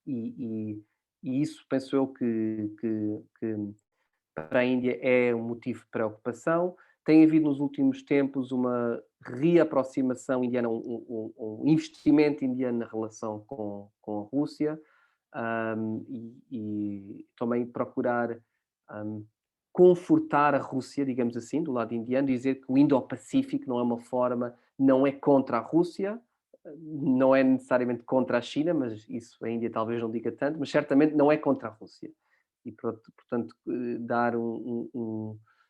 E, e- e isso penso eu que para a Índia é um motivo de preocupação. Tem havido nos últimos tempos uma reaproximação indiana, um investimento indiano na relação com a Rússia, e também procurar um, confortar a Rússia, digamos assim, do lado indiano, dizer que o Indo-Pacífico não é uma forma, não é contra a Rússia, não é necessariamente contra a China, mas isso a Índia talvez não diga tanto, mas certamente não é contra a Rússia. E, portanto,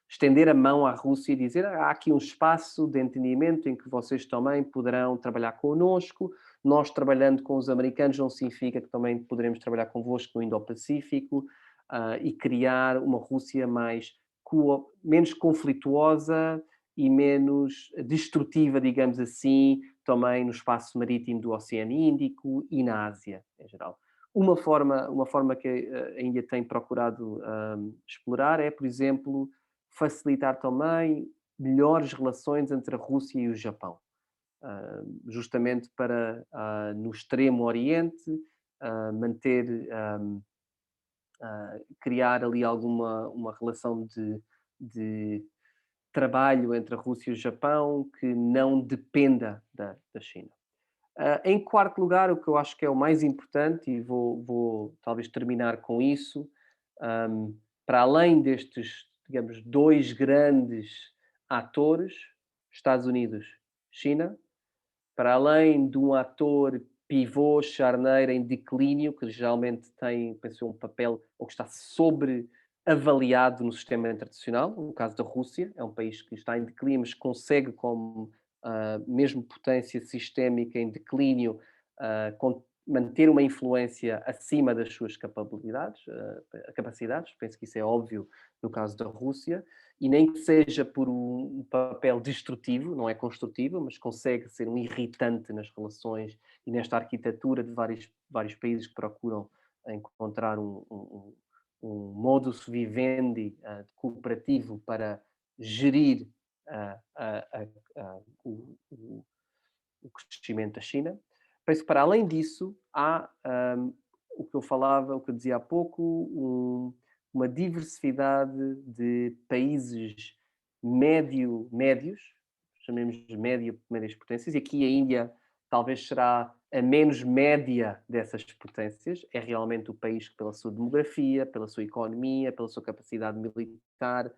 estender a mão à Rússia e dizer há aqui um espaço de entendimento em que vocês também poderão trabalhar connosco, nós trabalhando com os americanos não significa que também poderemos trabalhar convosco no Indo-Pacífico, e criar uma Rússia menos conflituosa e menos destrutiva, digamos assim, também no espaço marítimo do Oceano Índico e na Ásia, em geral. Uma forma que a Índia tem procurado explorar é, por exemplo, facilitar também melhores relações entre a Rússia e o Japão, justamente para, no Extremo Oriente, manter, criar ali alguma uma relação de trabalho entre a Rússia e o Japão que não dependa da China. Em quarto lugar, o que eu acho que é o mais importante, e vou talvez terminar com isso, para além destes, digamos, dois grandes atores, Estados Unidos, China, para além de um ator pivô, charneira em declínio, que geralmente tem, penso eu, um papel ou que está sobre avaliado no sistema internacional. No caso da Rússia, é um país que está em declínio, mas consegue, como mesmo potência sistémica em declínio, manter uma influência acima das suas capacidades. Penso que isso é óbvio no caso da Rússia, e nem que seja por um papel destrutivo, não é construtivo, mas consegue ser um irritante nas relações e nesta arquitetura de vários países que procuram encontrar um modus vivendi cooperativo para gerir ah, ah, ah, o crescimento da China. Penso que, para além disso, há o que eu falava, o que eu dizia há pouco, uma diversidade de países médios, chamemos de médias potências, e aqui a Índia talvez será a menos média dessas potências. É realmente o país que, pela sua demografia, pela sua economia, pela sua capacidade militar,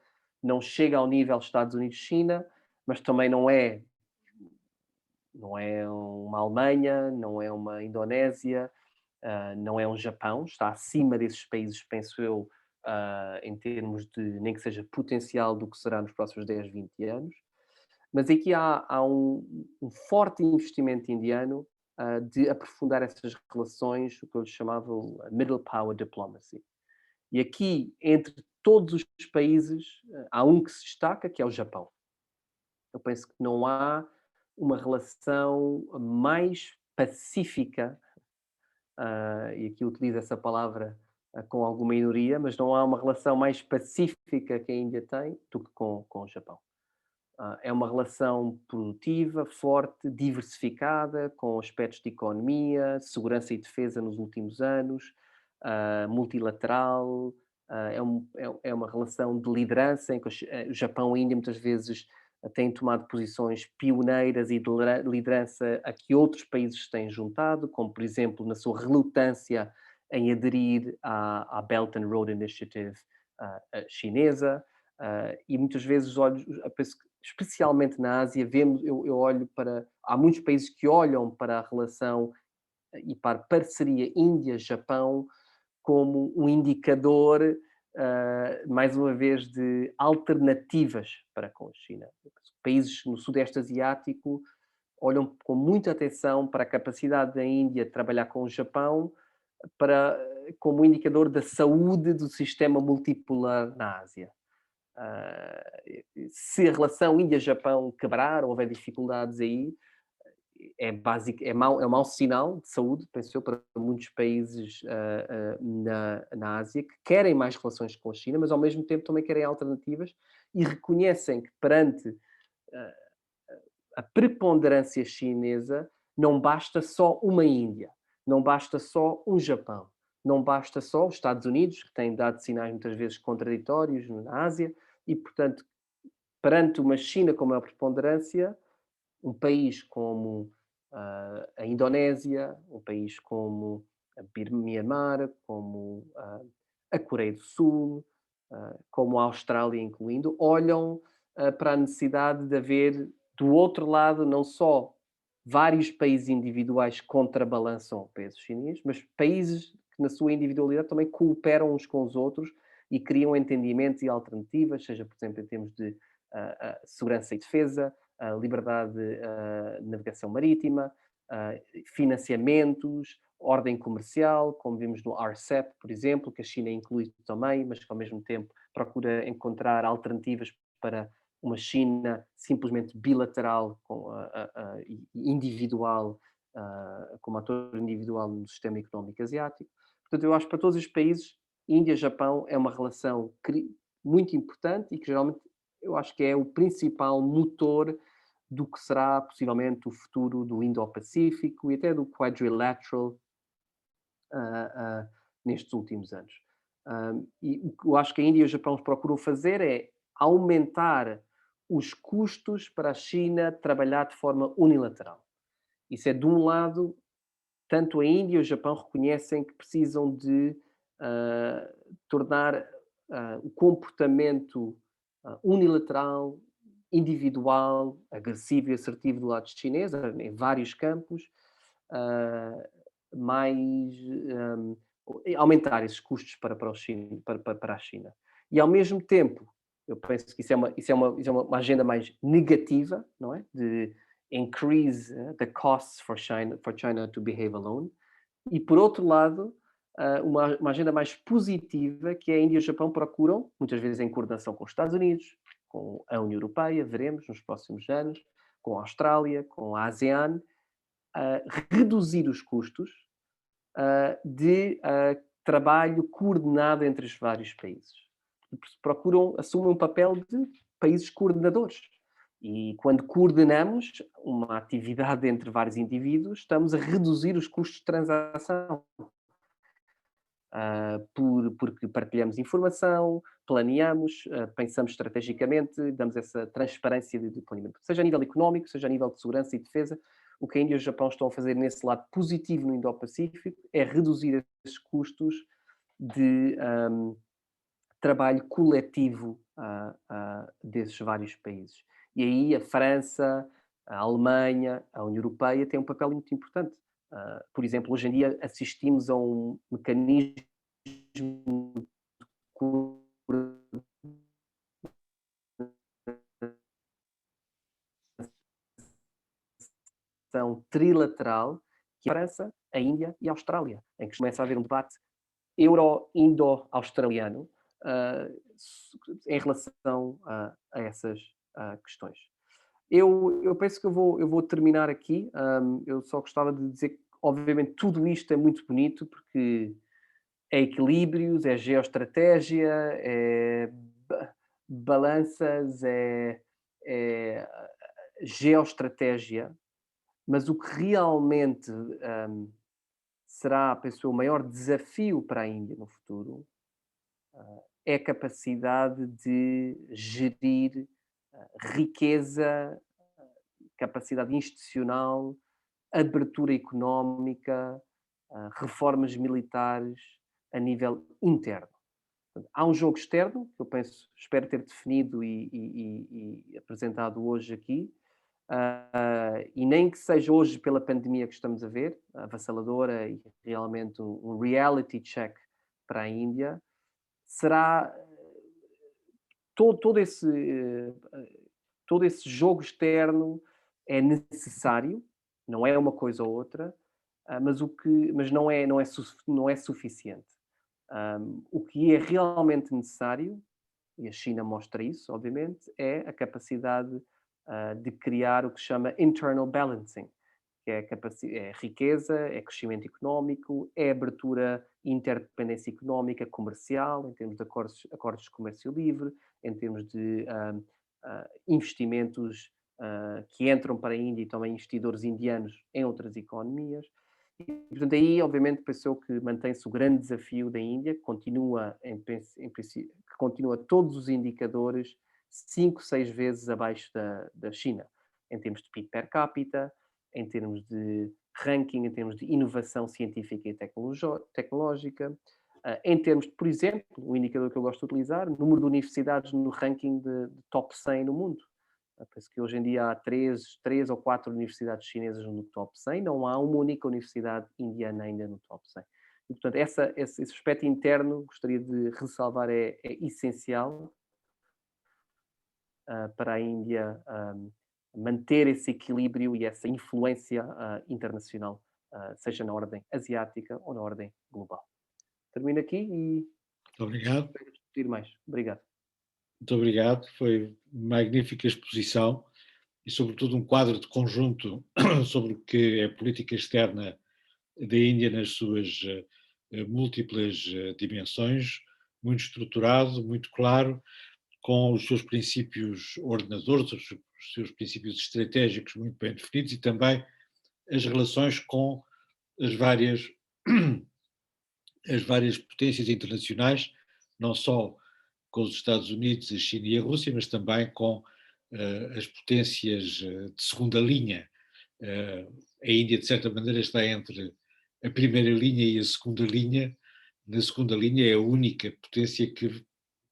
não chega ao nível Estados Unidos-China, mas também não é uma Alemanha, não é uma Indonésia, não é um Japão, está acima desses países, penso eu, em termos de, nem que seja potencial, do que será nos próximos 10, 20 anos. Mas aqui há um forte investimento indiano de aprofundar essas relações, o que eu lhe chamava o Middle Power Diplomacy. E aqui, entre todos os países, há um que se destaca, que é o Japão. Eu penso que não há uma relação mais pacífica, e aqui utilizo essa palavra com alguma ironia, mas não há uma relação mais pacífica que a Índia tem do que com o Japão. É uma relação produtiva, forte, diversificada, com aspectos de economia, segurança e defesa nos últimos anos, multilateral. É uma relação de liderança em que o Japão e a Índia muitas vezes têm tomado posições pioneiras e de liderança a que outros países têm juntado, como, por exemplo, na sua relutância em aderir à Belt and Road Initiative chinesa. E muitas vezes penso que, especialmente na Ásia, eu olho para. Há muitos países que olham para a relação e para a parceria Índia-Japão como um indicador, mais uma vez, de alternativas para com a China. Países no Sudeste Asiático olham com muita atenção para a capacidade da Índia de trabalhar com o Japão como indicador da saúde do sistema multipolar na Ásia. Se a relação Índia-Japão quebrar, ou houver dificuldades aí, é um mau sinal de saúde, penso eu, para muitos países na Ásia, que querem mais relações com a China, mas ao mesmo tempo também querem alternativas e reconhecem que, perante a preponderância chinesa, não basta só uma Índia, não basta só um Japão, não basta só os Estados Unidos, que têm dado sinais muitas vezes contraditórios na Ásia, e, portanto, perante uma China com maior preponderância, um país como a Indonésia, um país como a Myanmar, como a Coreia do Sul, como a Austrália, incluindo, olham para a necessidade de haver, do outro lado, não só vários países individuais que contrabalançam o peso chinês, mas países que, na sua individualidade, também cooperam uns com os outros e criam entendimentos e alternativas, seja, por exemplo, em termos de segurança e defesa, liberdade de navegação marítima, financiamentos, ordem comercial, como vimos no RCEP, por exemplo, que a China inclui também, mas que ao mesmo tempo procura encontrar alternativas para uma China simplesmente bilateral e individual, como ator individual no sistema económico asiático. Portanto, eu acho que para todos os países, Índia-Japão é uma relação muito importante e que geralmente eu acho que é o principal motor do que será possivelmente o futuro do Indo-Pacífico e até do Quadrilateral nestes últimos anos. E o que eu acho que a Índia e o Japão procuram fazer é aumentar os custos para a China trabalhar de forma unilateral. Isso é, de um lado, tanto a Índia e o Japão reconhecem que precisam de tornar o comportamento unilateral, individual, agressivo e assertivo do lado chinês, em vários campos, mais aumentar esses custos para a China. E ao mesmo tempo, eu penso que isso é uma agenda mais negativa, não é? De increase the costs for China to behave alone. E por outro lado, uma agenda mais positiva, que é a Índia e o Japão procuram, muitas vezes em coordenação com os Estados Unidos, com a União Europeia, veremos nos próximos anos, com a Austrália, com a ASEAN, reduzir os custos de trabalho coordenado entre os vários países. Assumem um papel de países coordenadores. E quando coordenamos uma atividade entre vários indivíduos, estamos a reduzir os custos de transação. Porque partilhamos informação, planeamos, pensamos estrategicamente, damos essa transparência de planeamento, seja a nível económico, seja a nível de segurança e defesa. O que a Índia e o Japão estão a fazer nesse lado positivo no Indo-Pacífico é reduzir esses custos de trabalho coletivo desses vários países. E aí a França, a Alemanha, a União Europeia têm um papel muito importante. Por exemplo, hoje em dia assistimos a um mecanismo de coordenação trilateral, que é a França, a Índia e a Austrália, em que começa a haver um debate euro-indo-australiano em relação a essas questões. Eu penso que eu vou terminar aqui. Eu só gostava de dizer que, obviamente, tudo isto é muito bonito, porque é equilíbrios, é geoestratégia, é balanças, é geoestratégia, mas o que realmente será, penso eu, o maior desafio para a Índia no futuro é a capacidade de gerir riqueza, capacidade institucional, abertura económica, reformas militares a nível interno. Portanto, há um jogo externo, que eu espero ter definido e apresentado hoje aqui, e nem que seja hoje pela pandemia que estamos a ver, avassaladora e realmente um reality check para a Índia, será todo esse jogo externo é necessário, não é uma coisa ou outra, mas não é suficiente. O que é realmente necessário, e a China mostra isso, obviamente, é a capacidade de criar o que se chama internal balancing, que é riqueza, é crescimento económico, é abertura e interdependência económica, comercial, em termos de acordos de comércio livre, em termos de investimentos que entram para a Índia e também investidores indianos em outras economias. E, portanto, aí, obviamente, pensou que mantém-se o grande desafio da Índia, que continua, que continua todos os indicadores 5, 6 vezes abaixo da China, em termos de PIB per capita, em termos de ranking, em termos de inovação científica e tecnológica, em termos de, por exemplo, um indicador que eu gosto de utilizar, número de universidades no ranking de top 100 no mundo. Penso que hoje em dia há três ou quatro universidades chinesas no top 100, não há uma única universidade indiana ainda no top 100. E, portanto, esse aspecto interno, gostaria de ressalvar, é essencial para a Índia manter esse equilíbrio e essa influência internacional, seja na ordem asiática ou na ordem global. Termino aqui e Muito obrigado. espero discutir mais. Obrigado. Muito obrigado. Foi magnífica exposição e, sobretudo, um quadro de conjunto sobre o que é a política externa da Índia nas suas múltiplas dimensões, muito estruturado, muito claro, com os seus princípios ordenadores, os seus princípios estratégicos muito bem definidos e também as relações com as várias, as várias potências internacionais, não só com os Estados Unidos, a China e a Rússia, mas também com as potências de segunda linha. A Índia, de certa maneira, está entre a primeira linha e a segunda linha. Na segunda linha é a única potência que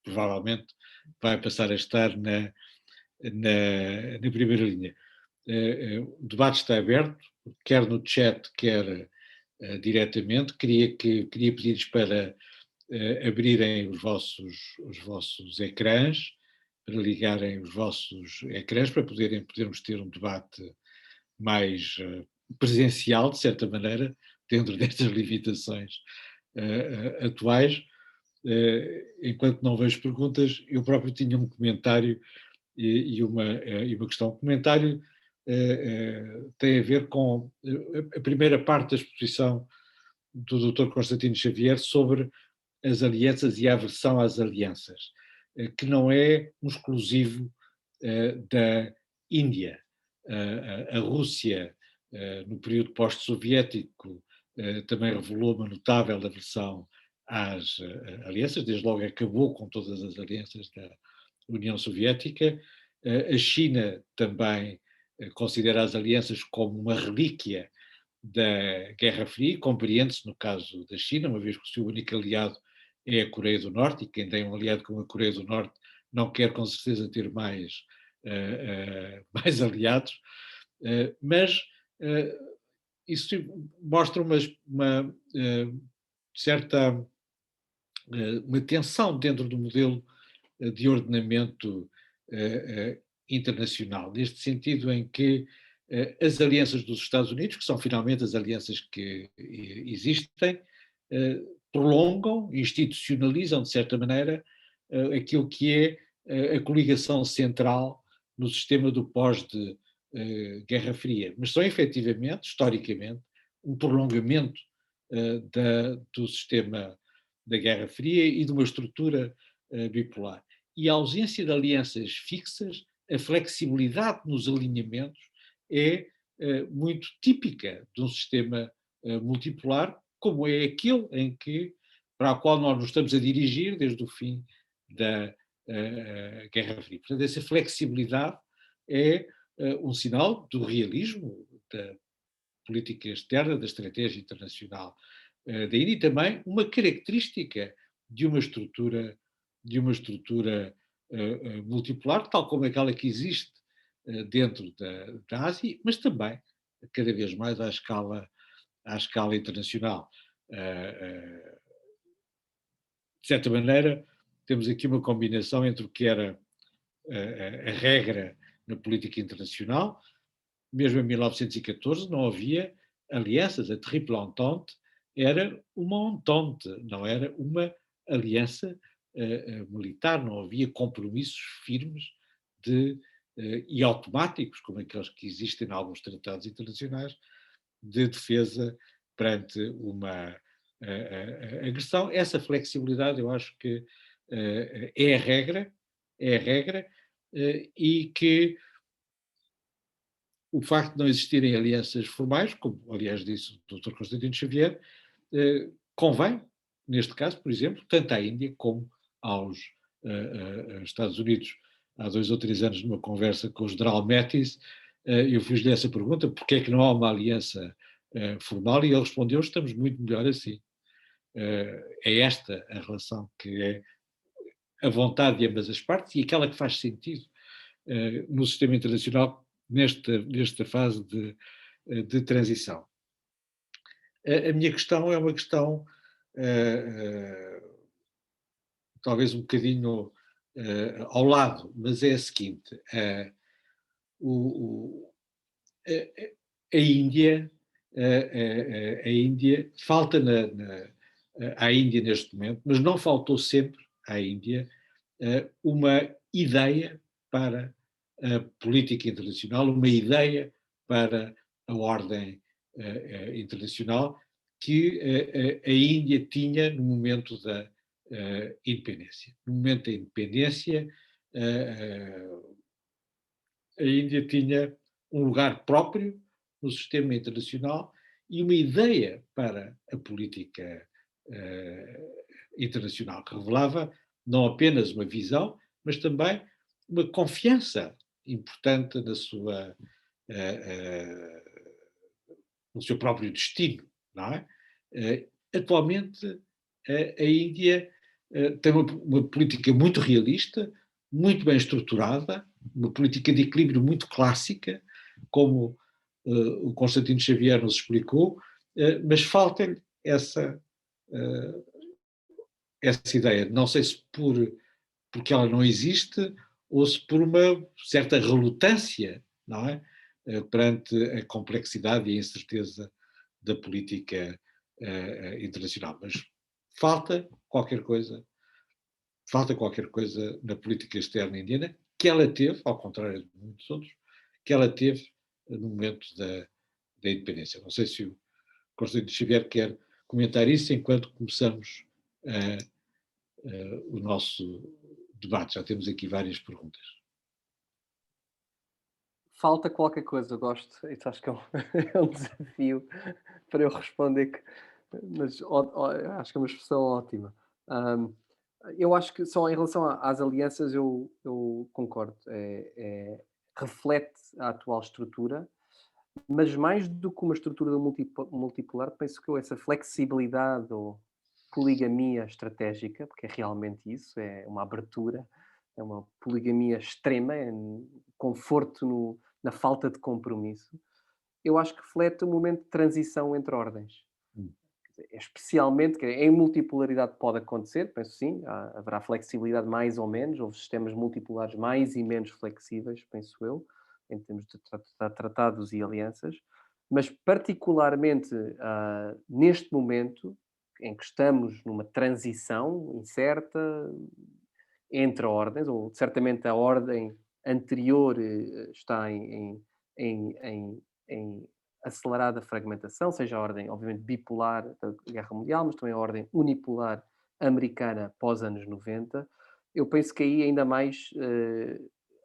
provavelmente vai passar a estar na primeira linha. O debate está aberto, quer no chat, quer diretamente. Queria pedir-lhes para abrirem os vossos ecrãs, para ligarem os vossos ecrãs, para podermos ter um debate mais presencial, de certa maneira, dentro destas limitações atuais. Enquanto não vejo perguntas, eu próprio tinha um comentário e uma questão. O comentário tem a ver com a primeira parte da exposição do Dr. Constantino Xavier sobre as alianças e a aversão às alianças, que não é um exclusivo da Índia. A Rússia, no período pós-soviético, também revelou uma notável aversão às alianças, desde logo acabou com todas as alianças da União Soviética. A China também considera as alianças como uma relíquia da Guerra Fria, compreende-se no caso da China, uma vez que o seu único aliado é a Coreia do Norte, e quem tem um aliado como a Coreia do Norte não quer com certeza ter mais aliados, mas isso mostra uma certa uma tensão dentro do modelo de ordenamento internacional, neste sentido em que as alianças dos Estados Unidos, que são finalmente as alianças que existem, prolongam, institucionalizam, de certa maneira, aquilo que é a coligação central no sistema do pós-Guerra Fria. Mas são efetivamente, historicamente, um prolongamento do sistema da Guerra Fria e de uma estrutura bipolar. E a ausência de alianças fixas, a flexibilidade nos alinhamentos é muito típica de um sistema multipolar, como é aquele para o qual nós nos estamos a dirigir desde o fim da Guerra Fria. Portanto, essa flexibilidade é um sinal do realismo da política externa, da estratégia internacional da Índia, e também uma característica de uma estrutura multipolar, tal como aquela que existe dentro da Ásia, mas também cada vez mais à escala internacional. De certa maneira, temos aqui uma combinação entre o que era a regra na política internacional. Mesmo em 1914 não havia alianças, a Triple Entente era uma entente, não era uma aliança militar, não havia compromissos firmes e automáticos, como aqueles que existem em alguns tratados internacionais, de defesa perante uma agressão. Essa flexibilidade eu acho que é a regra, e que o facto de não existirem alianças formais, como aliás disse o Dr. Constantino Xavier, convém, neste caso, por exemplo, tanto à Índia como aos Estados Unidos. Há 2 ou 3 anos, numa conversa com o general Mattis, eu fiz-lhe essa pergunta: porque é que não há uma aliança formal? E ele respondeu: estamos muito melhor assim. É esta a relação que é a vontade de ambas as partes e aquela que faz sentido no sistema internacional nesta fase de transição. A minha questão é uma questão talvez um bocadinho ao lado, mas é a seguinte: o, a Índia, a Índia falta à Índia neste momento, mas não faltou sempre à Índia uma ideia para a política internacional, uma ideia para a ordem internacional que a Índia tinha no momento da independência. No momento da independência, a Índia tinha um lugar próprio no sistema internacional e uma ideia para a política internacional, que revelava não apenas uma visão, mas também uma confiança importante no seu próprio destino, não é? Atualmente, a Índia tem uma política muito realista, muito bem estruturada, uma política de equilíbrio muito clássica, como o Constantino Xavier nos explicou, mas falta-lhe essa ideia. Não sei se porque ela não existe ou se por uma certa relutância, não é? Perante a complexidade e a incerteza da política internacional. Mas falta qualquer coisa, falta qualquer coisa na política externa indiana que ela teve, ao contrário de muitos outros, que ela teve no momento da independência. Não sei se o Constantino Xavier quer comentar isso enquanto começamos o nosso debate. Já temos aqui várias perguntas. Falta qualquer coisa, eu gosto. Isso acho que é um, é um desafio para eu responder, mas acho que é uma expressão ótima. Ahm, eu acho que só em relação às alianças eu concordo. Reflete a atual estrutura, mas mais do que uma estrutura multipolar, penso que essa flexibilidade ou poligamia estratégica, porque é realmente isso, é uma abertura, é uma poligamia extrema, é um conforto na falta de compromisso. Eu acho que reflete um momento de transição entre ordens. Hum. Especialmente, que em multipolaridade pode acontecer, penso sim, haverá flexibilidade mais ou menos, houve sistemas multipolares mais e menos flexíveis, penso eu, em termos de tratados e alianças, mas particularmente neste momento, em que estamos numa transição incerta entre ordens, ou certamente a ordem anterior está em acelerada fragmentação, seja a ordem, obviamente, bipolar da Guerra Mundial, mas também a ordem unipolar americana pós anos 90. Eu penso que aí ainda mais,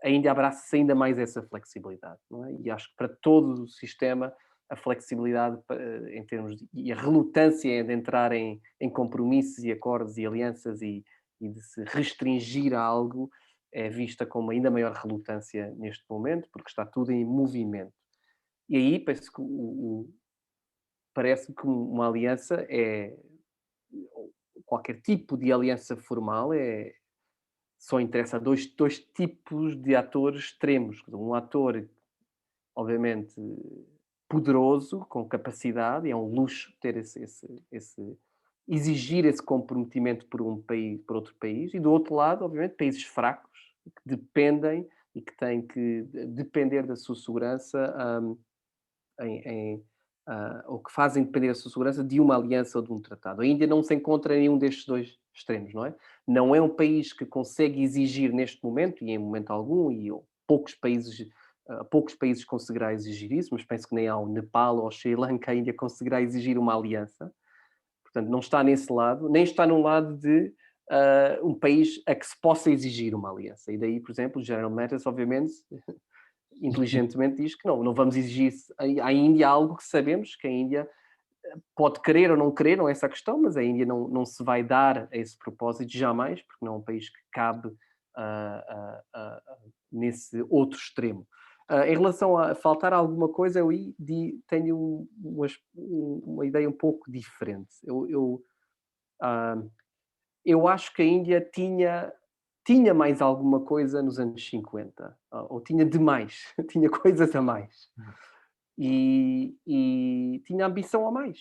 ainda abraça-se ainda mais essa flexibilidade, não é? E acho que para todo o sistema a flexibilidade em termos e a relutância de entrar em compromissos e acordos e alianças e de se restringir a algo é vista com uma ainda maior relutância neste momento, porque está tudo em movimento. E aí penso que parece que uma aliança é qualquer tipo de aliança formal só interessa a dois tipos de atores extremos. Um ator, obviamente, poderoso, com capacidade, e é um luxo ter exigir esse comprometimento por um país, por outro país, e do outro lado, obviamente, países fracos que dependem e que têm que depender da sua segurança ou que fazem depender da sua segurança de uma aliança ou de um tratado. A Índia não se encontra em nenhum destes dois extremos, não é? Não é um país que consegue exigir neste momento, e em momento algum, e poucos países conseguirá exigir isso, mas penso que nem ao Nepal ou ao Sri Lanka a Índia conseguirá exigir uma aliança. Portanto, não está nesse lado, nem está no lado de um país a que se possa exigir uma aliança. E daí, por exemplo, o General Motors, obviamente, inteligentemente diz que não vamos exigir à Índia algo que sabemos que a Índia pode querer ou não querer, não é essa a questão, mas a Índia não se vai dar a esse propósito jamais, porque não é um país que cabe nesse outro extremo. Em relação a faltar alguma coisa, eu aí tenho uma ideia um pouco diferente. Ah, eu acho que a Índia tinha mais alguma coisa nos anos 50, ou tinha demais, tinha coisas a mais. E tinha ambição a mais,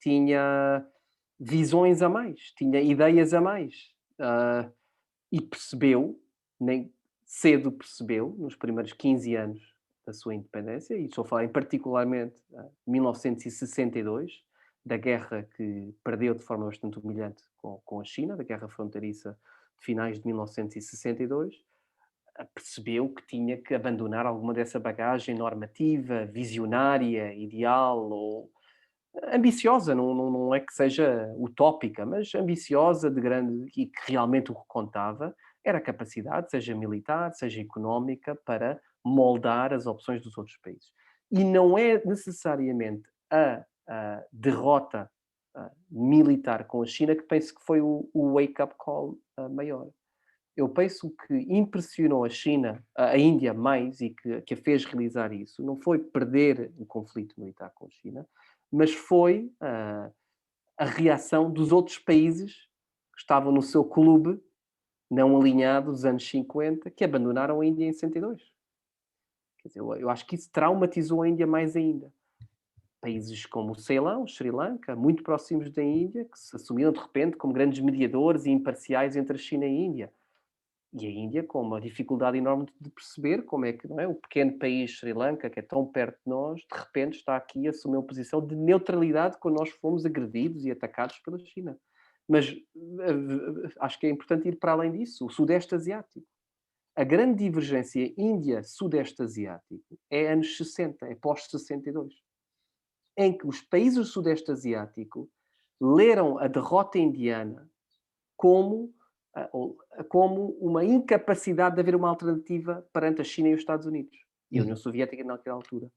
tinha visões a mais, tinha ideias a mais. E percebeu, nem cedo percebeu, nos primeiros 15 anos da sua independência, e estou a falar em particularmente 1962, da guerra que perdeu de forma bastante humilhante com a China, da guerra fronteiriça de finais de 1962, percebeu que tinha que abandonar alguma dessa bagagem normativa, visionária, ideal ou ambiciosa, não é que seja utópica, mas ambiciosa, de grande, e que realmente o que contava era a capacidade, seja militar, seja económica, para moldar as opções dos outros países. E não é necessariamente a derrota militar com a China que penso que foi o wake-up call maior. Eu penso que impressionou a China, a Índia mais, e que a fez realizar isso, não foi perder o conflito militar com a China, mas foi a reação dos outros países que estavam no seu clube não alinhado dos anos 50, que abandonaram a Índia em 62. Quer dizer, eu acho que isso traumatizou a Índia mais ainda. países como o Ceilão, o Sri Lanka, muito próximos da Índia, que se assumiram de repente como grandes mediadores e imparciais entre a China e a Índia. E a Índia com uma dificuldade enorme de perceber como é que, não é, o pequeno país Sri Lanka, que é tão perto de nós, de repente está aqui a assumir uma posição de neutralidade quando nós fomos agredidos e atacados pela China. Mas acho que é importante ir para além disso, o Sudeste Asiático. A grande divergência Índia-Sudeste Asiático é anos 60, é pós-62, em que os países do Sudeste Asiático leram a derrota indiana como, como uma incapacidade de haver uma alternativa perante a China e os Estados Unidos e a União Uhum. Soviética naquela altura.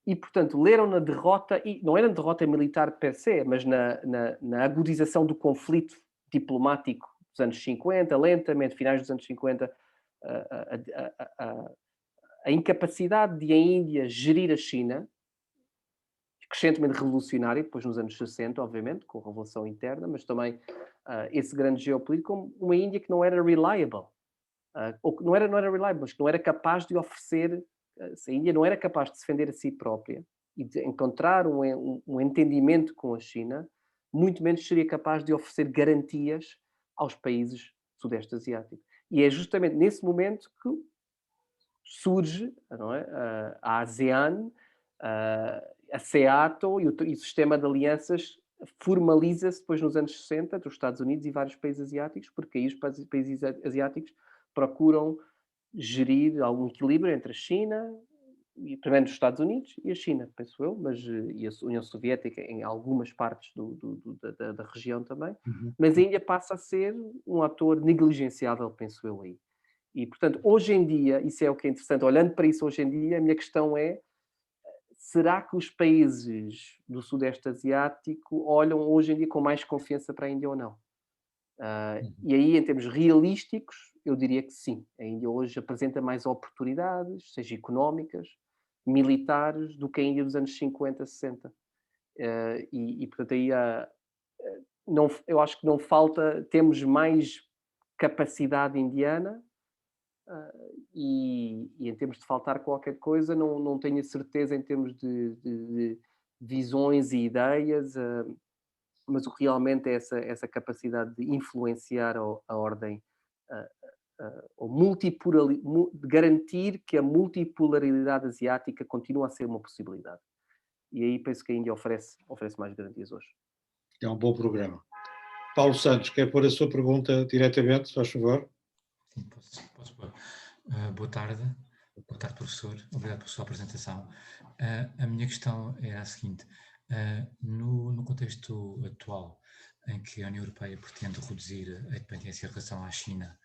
E, portanto, leram na derrota, e não era na derrota militar per se, mas na agudização do conflito diplomático dos anos 50, lentamente, finais dos anos 50, a, a- a- a incapacidade de a Índia gerir a China, crescentemente revolucionária, depois nos anos 60, obviamente, com a revolução interna, mas também esse grande geopolítico, como uma Índia que não era reliable, ou que não era reliable, mas que não era capaz de oferecer, se a Índia não era capaz de defender a si própria e de encontrar um entendimento com a China, muito menos seria capaz de oferecer garantias aos países do Sudeste Asiático. E é justamente nesse momento que surge, não é, a ASEAN, a SEATO e o sistema de alianças formaliza-se depois nos anos 60 entre os Estados Unidos e vários países asiáticos, porque aí os países asiáticos procuram gerir algum equilíbrio entre a China, e primeiro os Estados Unidos e a China, penso eu, mas e a União Soviética em algumas partes da região também, Uhum. mas a Índia passa a ser um ator negligenciável, penso eu aí. E, portanto, hoje em dia, isso é o que é interessante, olhando para isso hoje em dia, a minha questão é, será que os países do Sudeste Asiático olham hoje em dia com mais confiança para a Índia ou não? Uhum. E aí, em termos realísticos, eu diria que sim. A Índia hoje apresenta mais oportunidades, seja económicas, militares, do que a Índia dos anos 50, 60. Portanto, aí não, eu acho que não falta, temos mais capacidade indiana, e em termos de faltar qualquer coisa, não tenho a certeza em termos de visões e ideias, mas o que realmente é essa capacidade de influenciar a ordem, ah, ou de garantir que a multipolaridade asiática continua a ser uma possibilidade. E aí penso que a Índia oferece mais garantias hoje. É um bom programa. Paulo Santos, quer pôr a sua pergunta diretamente, se faz favor? Sim, posso pôr. Boa tarde. Boa tarde, professor. Obrigado pela sua apresentação. A minha questão é a seguinte. No contexto atual, em que a União Europeia pretende reduzir a dependência em relação à China,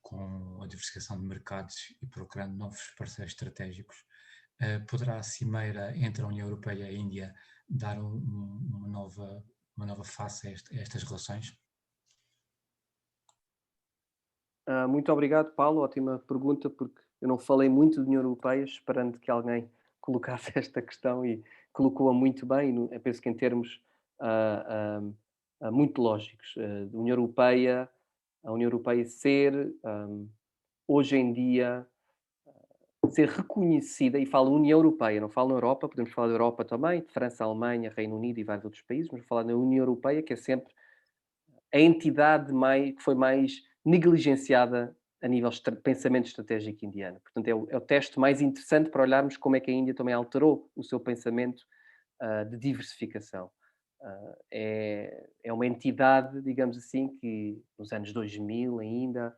com a diversificação de mercados e procurando novos parceiros estratégicos, poderá a cimeira entre a União Europeia e a Índia dar uma nova face a estas relações? Muito obrigado, Paulo. Ótima pergunta, porque eu não falei muito de União Europeia, esperando que alguém colocasse esta questão e colocou-a muito bem. Eu penso que em termos muito lógicos. A União Europeia ser, hoje em dia, ser reconhecida, e falo União Europeia, não falo na Europa, podemos falar da Europa também, de França, Alemanha, Reino Unido e vários outros países, mas vou falar na União Europeia, que é sempre a entidade que foi mais negligenciada a nível de pensamento estratégico indiano. Portanto, é o teste mais interessante para olharmos como é que a Índia também alterou o seu pensamento de diversificação. É uma entidade, digamos assim, que nos anos 2000 ainda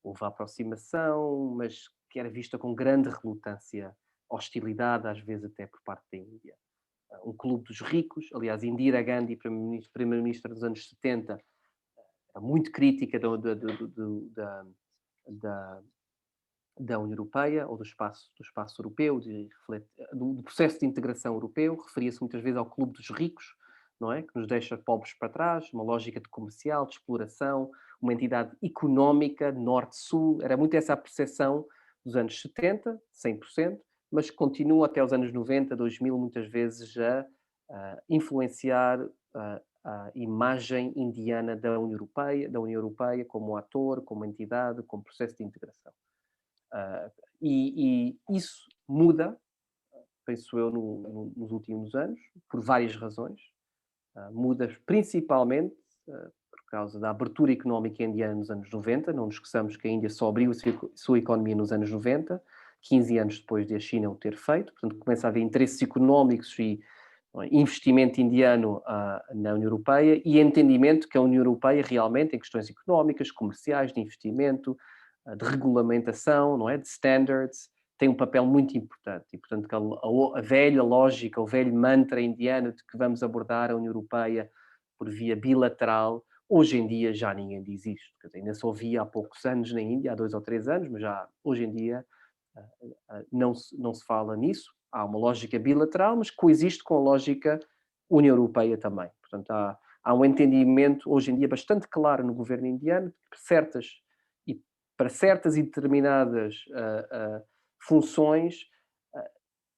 houve aproximação, mas que era vista com grande relutância, hostilidade, às vezes até por parte da Índia. Um clube dos ricos, aliás, Indira Gandhi, primeira-ministra dos anos 70, muito crítica da, da União Europeia ou do espaço europeu, do processo de integração europeu, referia-se muitas vezes ao clube dos ricos, não é? Que nos deixa pobres para trás, uma lógica de comercial, de exploração, uma entidade económica, norte-sul, era muito essa a percepção dos anos 70, 100%, mas continua até os anos 90, 2000, muitas vezes a influenciar a imagem indiana da União Europeia como ator, como entidade, como processo de integração. E isso muda penso eu, nos últimos anos, por várias razões. Muda principalmente por causa da abertura económica indiana nos anos 90. Não nos esqueçamos que a Índia só abriu a sua economia nos anos 90, 15 anos depois de a China o ter feito. Portanto, começa a haver interesses económicos e investimento indiano na União Europeia e entendimento que a União Europeia realmente, em questões económicas, comerciais, de investimento, de regulamentação, não é? De standards, tem um papel muito importante. E, portanto, a velha lógica, o velho mantra indiano de que vamos abordar a União Europeia por via bilateral, hoje em dia já ninguém diz isto. Quer dizer, ainda só havia há poucos anos na Índia, há 2 ou 3 anos, mas já hoje em dia não se fala nisso. Há uma lógica bilateral, mas coexiste com a lógica União Europeia também. Portanto, há um entendimento hoje em dia bastante claro no governo indiano que para certas e determinadas funções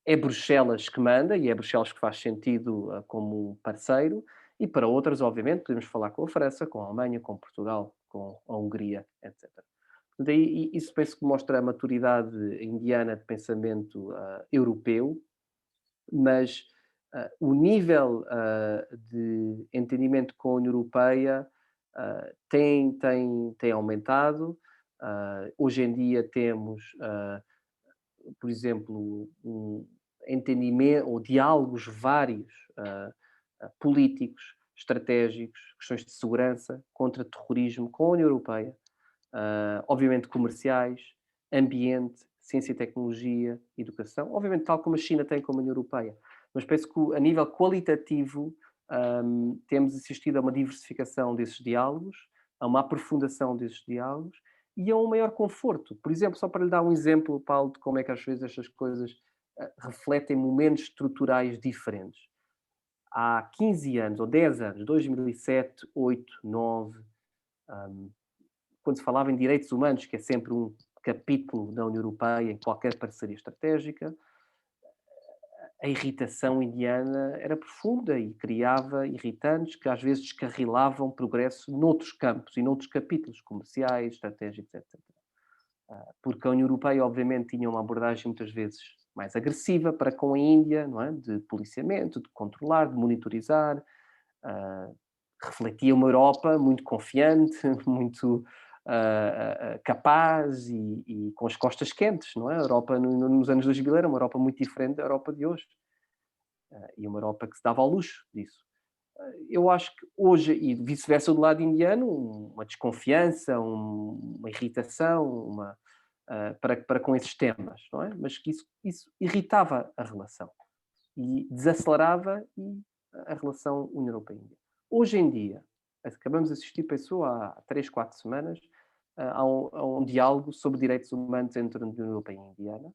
é Bruxelas que manda e é Bruxelas que faz sentido como parceiro, e para outras, obviamente, podemos falar com a França, com a Alemanha, com Portugal, com a Hungria, etc. Daí, isso penso que mostra a maturidade indiana de pensamento europeu, mas o nível de entendimento com a União Europeia tem aumentado. Hoje em dia temos, por exemplo, um entendimento ou diálogos vários políticos, estratégicos, questões de segurança, contra-terrorismo com a União Europeia. Obviamente comerciais, ambiente, ciência e tecnologia, educação, obviamente tal como a China tem com a União Europeia, mas penso que a nível qualitativo temos assistido a uma diversificação desses diálogos, a uma aprofundação desses diálogos e a um maior conforto. Por exemplo, só para lhe dar um exemplo, Paulo, de como é que às vezes estas coisas refletem momentos estruturais diferentes. Há 15 anos, ou 10 anos, 2007, 8, 9, quando se falava em direitos humanos, que é sempre um capítulo da União Europeia em qualquer parceria estratégica, a irritação indiana era profunda e criava irritantes que às vezes descarrilavam progresso noutros campos e noutros capítulos comerciais, estratégicos, etc. Porque a União Europeia, obviamente, tinha uma abordagem muitas vezes mais agressiva para com a Índia, não é? De policiamento, de controlar, de monitorizar. Refletia uma Europa muito confiante, muito capaz e com as costas quentes, não é? A Europa nos anos 2000 era uma Europa muito diferente da Europa de hoje. E uma Europa que se dava ao luxo disso. Eu acho que hoje, e vice-versa do lado indiano, uma desconfiança, uma irritação para com esses temas, não é? Mas que isso irritava a relação e desacelerava a relação União Europeia-Índia. Hoje em dia, acabamos de assistir, pensou, há 3, 4 semanas, a um diálogo sobre direitos humanos entre a União Europeia e a Indiana,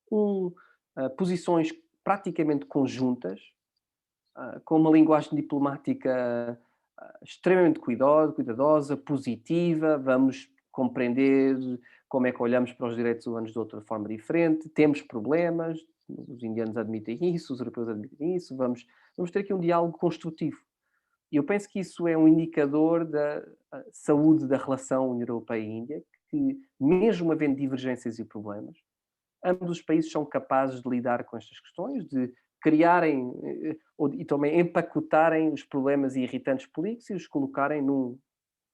com posições praticamente conjuntas, com uma linguagem diplomática extremamente cuidadosa, positiva, vamos compreender como é que olhamos para os direitos humanos de outra forma diferente, temos problemas, os indianos admitem isso, os europeus admitem isso, vamos ter aqui um diálogo construtivo. E eu penso que isso é um indicador da saúde da relação União Europeia-Índia, que mesmo havendo divergências e problemas, ambos os países são capazes de lidar com estas questões, de criarem e também empacotarem os problemas e irritantes políticos e os colocarem num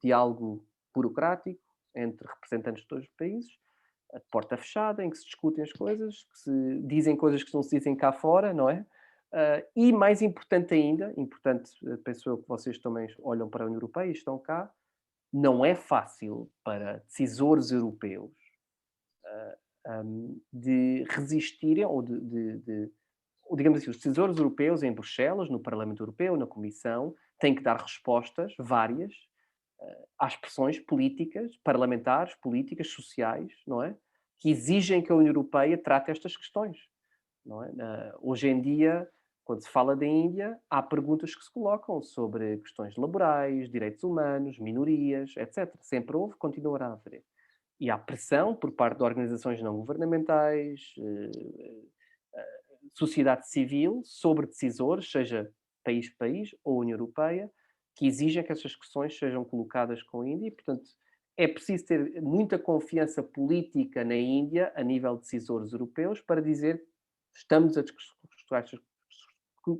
diálogo burocrático entre representantes de todos os países, a porta fechada, em que se discutem as coisas, que se dizem coisas que não se dizem cá fora, não é? E mais importante ainda, penso eu que vocês também olham para a União Europeia e estão cá, não é fácil para decisores europeus de resistirem ou ou, digamos assim, os decisores europeus em Bruxelas, no Parlamento Europeu, na Comissão, têm que dar respostas várias às pressões políticas, parlamentares, políticas, sociais, não é? Que exigem que a União Europeia trate estas questões, não é? Hoje em dia, quando se fala da Índia, há perguntas que se colocam sobre questões laborais, direitos humanos, minorias, etc. Sempre houve, continuará a haver. E há pressão por parte de organizações não governamentais, sociedade civil, sobre decisores, seja país por país ou União Europeia, que exigem que essas questões sejam colocadas com a Índia e, portanto, é preciso ter muita confiança política na Índia, a nível de decisores europeus, para dizer estamos a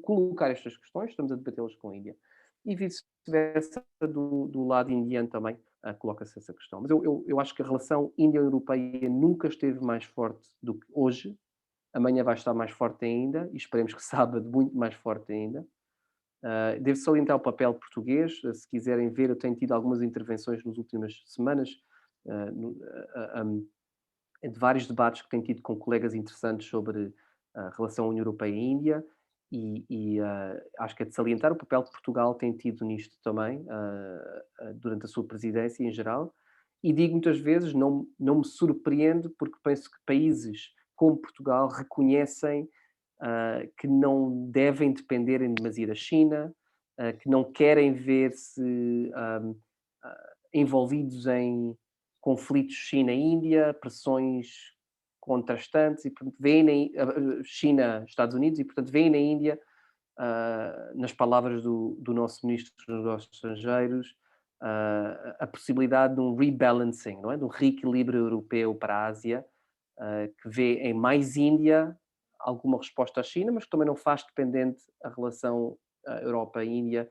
colocar estas questões, estamos a debatê-las com a Índia. E vice-versa do lado indiano também coloca-se essa questão. Mas eu acho que a relação Índia-Europeia nunca esteve mais forte do que hoje. Amanhã vai estar mais forte ainda e esperemos que sábado muito mais forte ainda. Devo salientar o papel português. Se quiserem ver, eu tenho tido algumas intervenções nas últimas semanas de vários debates que tenho tido com colegas interessantes sobre a relação União Europeia e Índia e acho que é de salientar o papel que Portugal tem tido nisto também durante a sua presidência em geral. E digo muitas vezes, não me surpreende, porque penso que países como Portugal reconhecem que não devem depender em demasia da China, que não querem ver-se envolvidos em conflitos China-Índia, pressões contrastantes, e portanto veem China-Estados Unidos, e portanto veem na Índia, nas palavras do nosso Ministro dos Negócios Estrangeiros, a possibilidade de um rebalancing, não é? De um reequilíbrio europeu para a Ásia, que vê em mais Índia alguma resposta à China, mas que também não faz dependente a relação Europa-Índia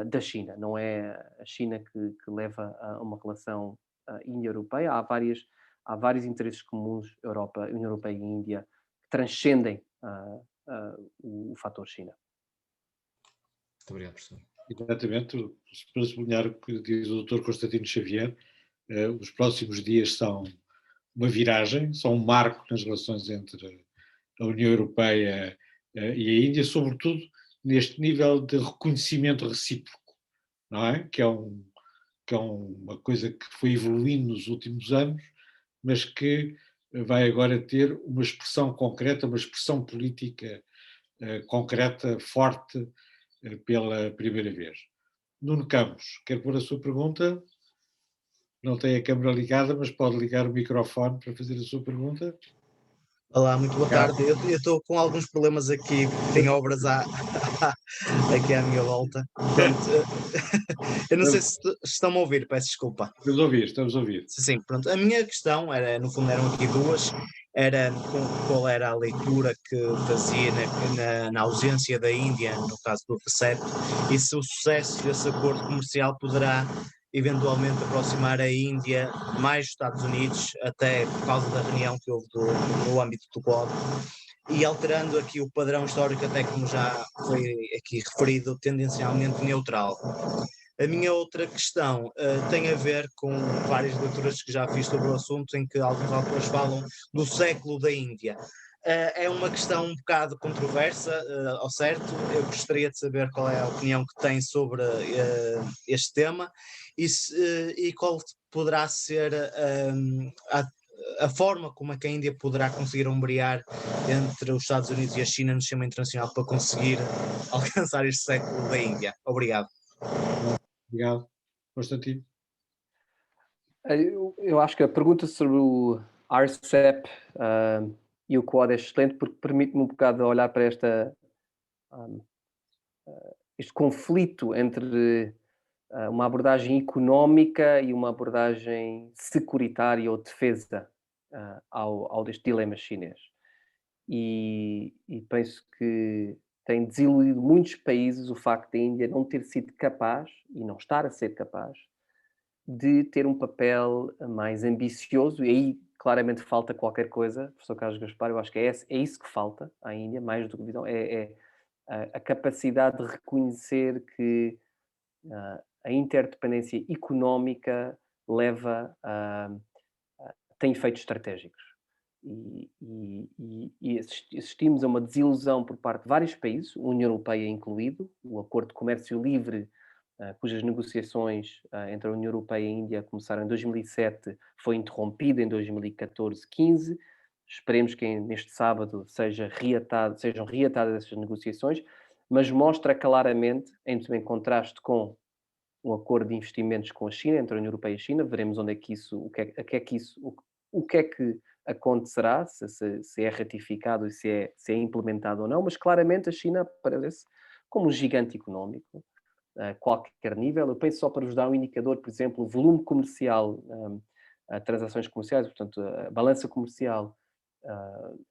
da China. Não é a China que leva a uma relação Índia-Europeia. Há vários interesses comuns, União Europeia e Índia, que transcendem o fator China. Muito obrigado, professor. Exatamente, para sublinhar o que diz o Dr. Constantino Xavier, os próximos dias são uma viragem, são um marco nas relações entre a União Europeia e a Índia, sobretudo neste nível de reconhecimento recíproco, não é? Que é uma coisa que foi evoluindo nos últimos anos, mas que vai agora ter uma expressão concreta, uma expressão política concreta, forte, pela primeira vez. Nuno Campos, quer pôr a sua pergunta? Não tem a câmara ligada, mas pode ligar o microfone para fazer a sua pergunta. Olá, muito boa tarde. Eu estou com alguns problemas aqui, tenho obras aqui à minha volta. Pronto, eu não sei se estão a ouvir, peço desculpa. Estamos a ouvir. Sim, pronto. A minha questão era, no fundo, eram aqui duas. Era qual era a leitura que fazia na ausência da Índia, no caso do RCEP, e se o sucesso desse acordo comercial poderá eventualmente aproximar a Índia mais dos Estados Unidos, até por causa da reunião que houve no âmbito do Quad, e alterando aqui o padrão histórico, até como já foi aqui referido, tendencialmente neutral. A minha outra questão tem a ver com várias leituras que já fiz sobre o assunto, em que alguns autores falam do século da Índia. É uma questão um bocado controversa, ao certo. Eu gostaria de saber qual é a opinião que tem sobre este tema e qual poderá ser a forma como é que a Índia poderá conseguir ombrear entre os Estados Unidos e a China no sistema internacional para conseguir alcançar este século da Índia. Obrigado. Obrigado. Constantino? Eu acho que a pergunta sobre o RCEP e o Quad é excelente, porque permite-me um bocado olhar para este conflito entre uma abordagem económica e uma abordagem securitária ou defesa ao deste dilema chinês. E penso que tem desiludido muitos países o facto da Índia não ter sido capaz, e não estar a ser capaz, de ter um papel mais ambicioso, e aí claramente falta qualquer coisa, professor Carlos Gaspar, eu acho que é isso que falta à Índia, mais do que visão, é a capacidade de reconhecer que a interdependência económica tem efeitos estratégicos. E assistimos a uma desilusão por parte de vários países, União Europeia incluído, o Acordo de Comércio Livre, cujas negociações entre a União Europeia e a Índia começaram em 2007, foi interrompido em 2014-15. Esperemos que neste sábado sejam reatadas essas negociações, mas mostra claramente, em contraste com um acordo de investimentos com a China, entre a União Europeia e a China, veremos onde é que o que é que acontecerá, se é ratificado e se é implementado ou não, mas claramente a China aparece como um gigante económico, a qualquer nível. Eu penso, só para vos dar um indicador, por exemplo, o volume comercial, transações comerciais, portanto, a balança comercial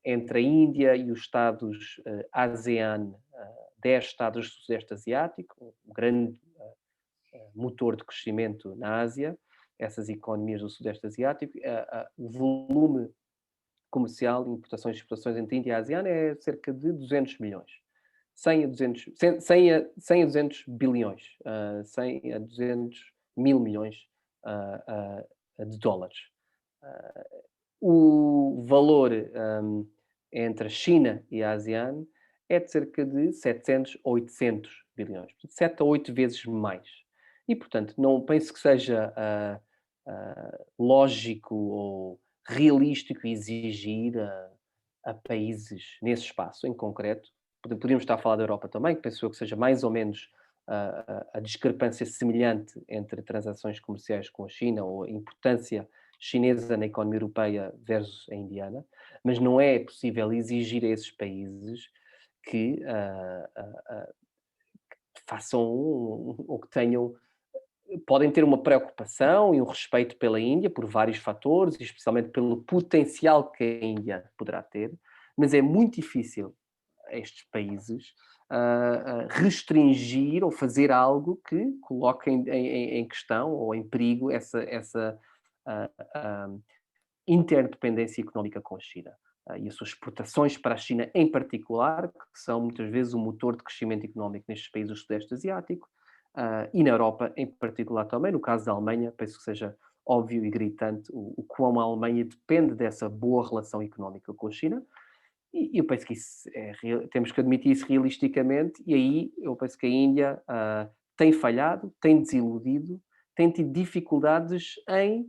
entre a Índia e os Estados ASEAN, 10 Estados do Sudeste Asiático, um grande motor de crescimento na Ásia, essas economias do Sudeste Asiático. O volume comercial, importações e exportações entre a Índia e a ASEAN é cerca de 200 milhões. 100 a 200 bilhões, 100 a 200 mil milhões de dólares. O valor entre a China e a ASEAN é de cerca de 700 a 800 bilhões, 7 a 8 vezes mais. E, portanto, não penso que seja lógico ou realístico exigir a países nesse espaço em concreto. Podríamos estar a falar da Europa também, que penso eu que seja mais ou menos a discrepância semelhante entre transações comerciais com a China ou a importância chinesa na economia europeia versus a indiana, mas não é possível exigir a esses países que façam ou que tenham. Podem ter uma preocupação e um respeito pela Índia por vários fatores, e especialmente pelo potencial que a Índia poderá ter, mas é muito difícil a estes países restringir ou fazer algo que coloque em questão ou em perigo essa interdependência económica com a China. E as suas exportações para a China em particular, que são muitas vezes o motor de crescimento económico nestes países do Sudeste Asiático, e na Europa em particular também. No caso da Alemanha, penso que seja óbvio e gritante o quão a Alemanha depende dessa boa relação económica com a China, e eu penso que isso temos que admitir isso realisticamente, e aí eu penso que a Índia tem falhado, tem desiludido, tem tido dificuldades em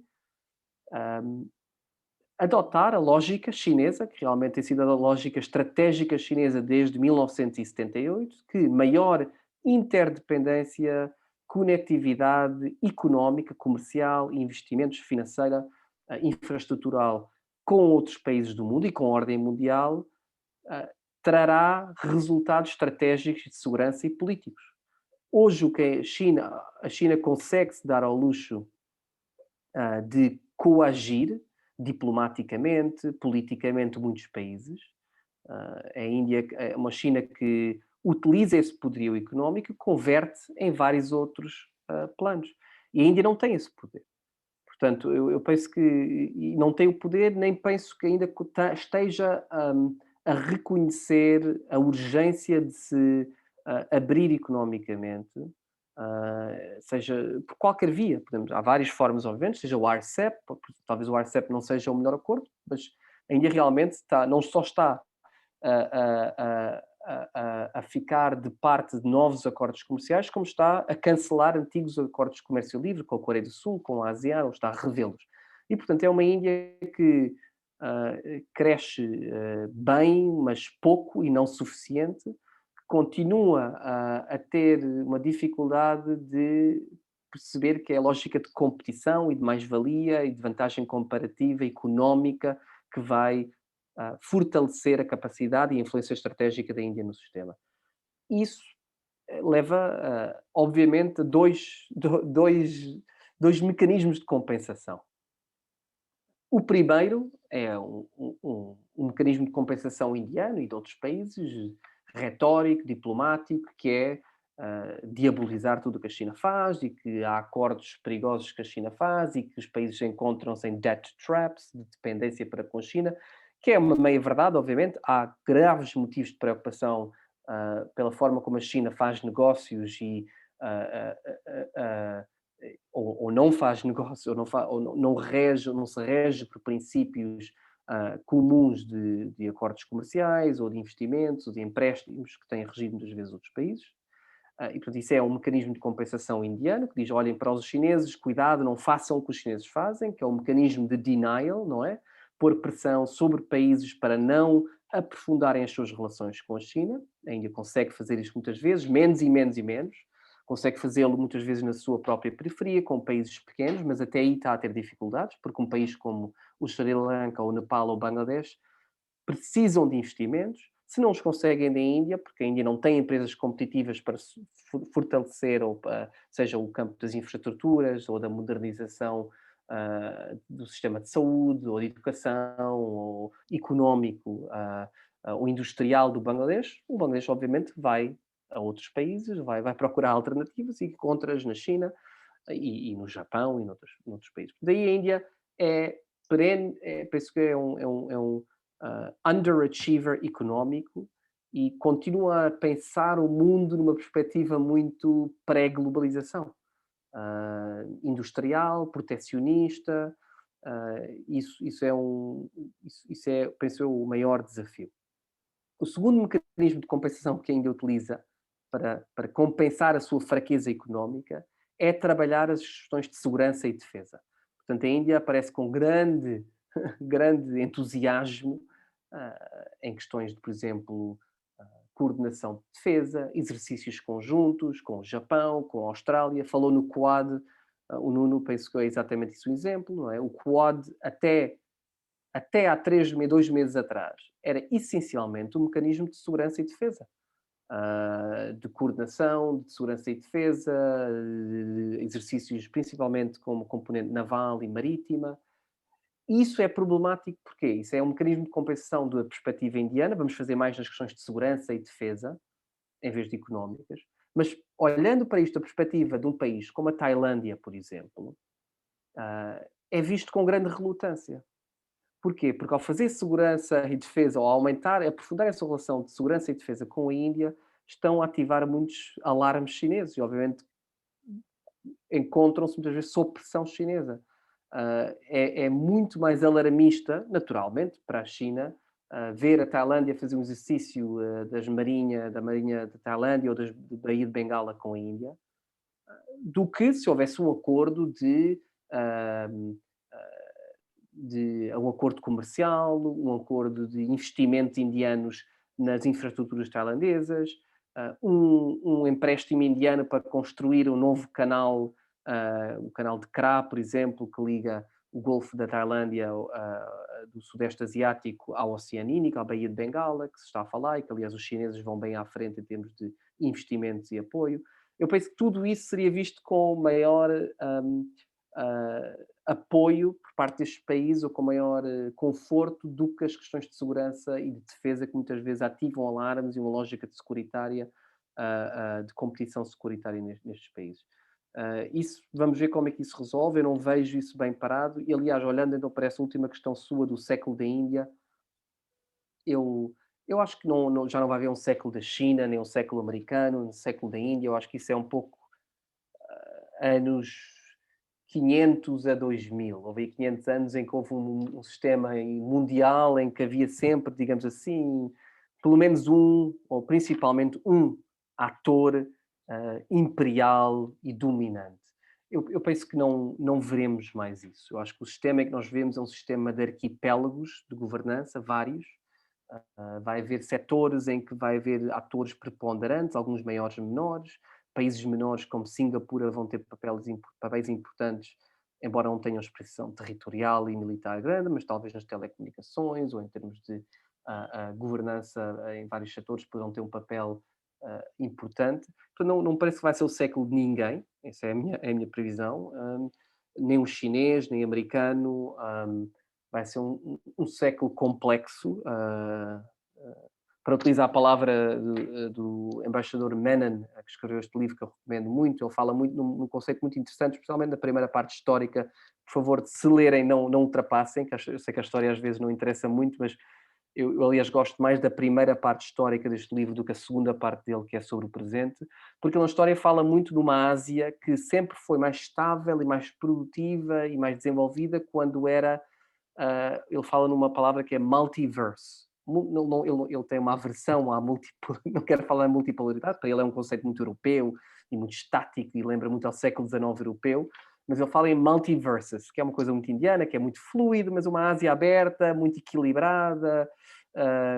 adotar a lógica chinesa, que realmente tem sido a lógica estratégica chinesa desde 1978, que maior interdependência, conectividade económica, comercial, investimentos, financeira, infraestrutural com outros países do mundo e com a ordem mundial, trará resultados estratégicos de segurança e políticos. Hoje, o que a China consegue se dar ao luxo de coagir diplomaticamente, politicamente, muitos países. A Índia é uma China que utiliza esse poderio económico e converte em vários outros planos. E a Índia não tem esse poder. Portanto, eu penso que não tem o poder, nem penso que ainda esteja a reconhecer a urgência de se abrir economicamente, seja por qualquer via. Há várias formas, obviamente, seja o RCEP, talvez o RCEP não seja o melhor acordo, mas a Índia realmente não só está a ficar de parte de novos acordos comerciais, como está a cancelar antigos acordos de comércio livre com a Coreia do Sul, com a ASEAN, ou está a revê-los. E, portanto, é uma Índia que cresce bem, mas pouco e não suficiente, que continua a ter uma dificuldade de perceber que é a lógica de competição e de mais-valia e de vantagem comparativa económica que vai fortalecer a capacidade e a influência estratégica da Índia no sistema. Isso leva, obviamente, a dois mecanismos de compensação. O primeiro é um mecanismo de compensação indiano e de outros países, retórico, diplomático, que é diabolizar tudo o que a China faz e que há acordos perigosos que a China faz e que os países encontram-se em debt traps, de dependência para com a China, que é uma meia-verdade, obviamente. Há graves motivos de preocupação pela forma como a China faz negócios e ou não faz negócio, ou não se rege por princípios comuns de acordos comerciais, ou de investimentos, ou de empréstimos que têm regido muitas vezes outros países. E, portanto, isso é um mecanismo de compensação indiano, que diz, olhem para os chineses, cuidado, não façam o que os chineses fazem, que é um mecanismo de denial, não é? Pôr pressão sobre países para não aprofundarem as suas relações com a China. A Índia consegue fazer isto muitas vezes, menos e menos e menos. Consegue fazê-lo muitas vezes na sua própria periferia, com países pequenos, mas até aí está a ter dificuldades, porque um país como o Sri Lanka, ou o Nepal, ou o Bangladesh, precisam de investimentos. Se não os conseguem da Índia, porque a Índia não tem empresas competitivas para fortalecer, ou seja o campo das infraestruturas ou da modernização do sistema de saúde, ou de educação, ou económico, ou industrial do Bangladesh, o Bangladesh obviamente vai a outros países, vai procurar alternativas e encontra-as na China e no Japão e noutros países. Daí a Índia é perene, penso que é um underachiever económico e continua a pensar o mundo numa perspectiva muito pré-globalização. Industrial, protecionista, isso é, penso eu, o maior desafio. O segundo mecanismo de compensação que a Índia utiliza para compensar a sua fraqueza económica é trabalhar as questões de segurança e defesa. Portanto, a Índia aparece com grande, grande entusiasmo em questões de, por exemplo, coordenação de defesa, exercícios conjuntos com o Japão, com a Austrália. Falou no Quad, o Nuno, penso que é exatamente isso um exemplo, não é? O Quad, até há 2 meses atrás, era essencialmente um mecanismo de segurança e defesa. De coordenação, de segurança e defesa, de exercícios principalmente como componente naval e marítima. Isso é problemático porque isso é um mecanismo de compensação da perspectiva indiana, vamos fazer mais nas questões de segurança e defesa, em vez de económicas. Mas olhando para isto da perspectiva de um país como a Tailândia, por exemplo, é visto com grande relutância. Porquê? Porque ao fazer segurança e defesa, ou aumentar, aprofundar essa relação de segurança e defesa com a Índia, estão a ativar muitos alarmes chineses e, obviamente, encontram-se muitas vezes sob pressão chinesa. É muito mais alarmista, naturalmente, para a China, ver a Tailândia fazer um exercício da Marinha da Tailândia ou da Baía de Bengala com a Índia, do que se houvesse um acordo de um acordo comercial, um acordo de investimentos indianos nas infraestruturas tailandesas, um empréstimo indiano para construir um novo canal, o canal de Kra, por exemplo, que liga o Golfo da Tailândia, do Sudeste Asiático, ao Oceano Índico, à Baía de Bengala, que se está a falar e que, aliás, os chineses vão bem à frente em termos de investimentos e apoio. Eu penso que tudo isso seria visto com maior apoio por parte destes países ou com maior conforto do que as questões de segurança e de defesa que muitas vezes ativam alarmes e uma lógica de securitária, de competição securitária nestes países. Isso, vamos ver como é que isso resolve, eu não vejo isso bem parado e, aliás, olhando então para essa última questão sua do século da Índia, eu acho que já não vai haver um século da China, nem um século americano, um século da Índia, eu acho que isso é um pouco anos 500 a 2000. Houve 500 anos em que houve um sistema mundial em que havia sempre, digamos assim, pelo menos um, ou principalmente um ator imperial e dominante. Eu penso que não veremos mais isso. Eu acho que o sistema que nós vemos é um sistema de arquipélagos de governança, vários. Vai haver setores em que vai haver atores preponderantes, alguns maiores e menores. Países menores como Singapura vão ter papéis importantes, embora não tenham expressão territorial e militar grande, mas talvez nas telecomunicações ou em termos de governança em vários setores poderão ter um papel importante. Portanto, não parece que vai ser o século de ninguém, essa é a minha previsão, nem o chinês, nem o americano. Vai ser um século complexo. Para utilizar a palavra do embaixador Menon, que escreveu este livro, que eu recomendo muito, ele fala muito num conceito muito interessante, especialmente na primeira parte histórica. Por favor, se lerem, não ultrapassem, que eu sei que a história às vezes não interessa muito, mas eu aliás gosto mais da primeira parte histórica deste livro do que a segunda parte dele, que é sobre o presente, porque na história fala muito de uma Ásia que sempre foi mais estável e mais produtiva e mais desenvolvida quando era... ele fala numa palavra que é multiverse. Ele tem uma aversão à não quero falar em multipolaridade, para ele é um conceito muito europeu e muito estático e lembra muito ao século XIX europeu, mas ele fala em multiverses, que é uma coisa muito indiana, que é muito fluido, mas uma Ásia aberta, muito equilibrada,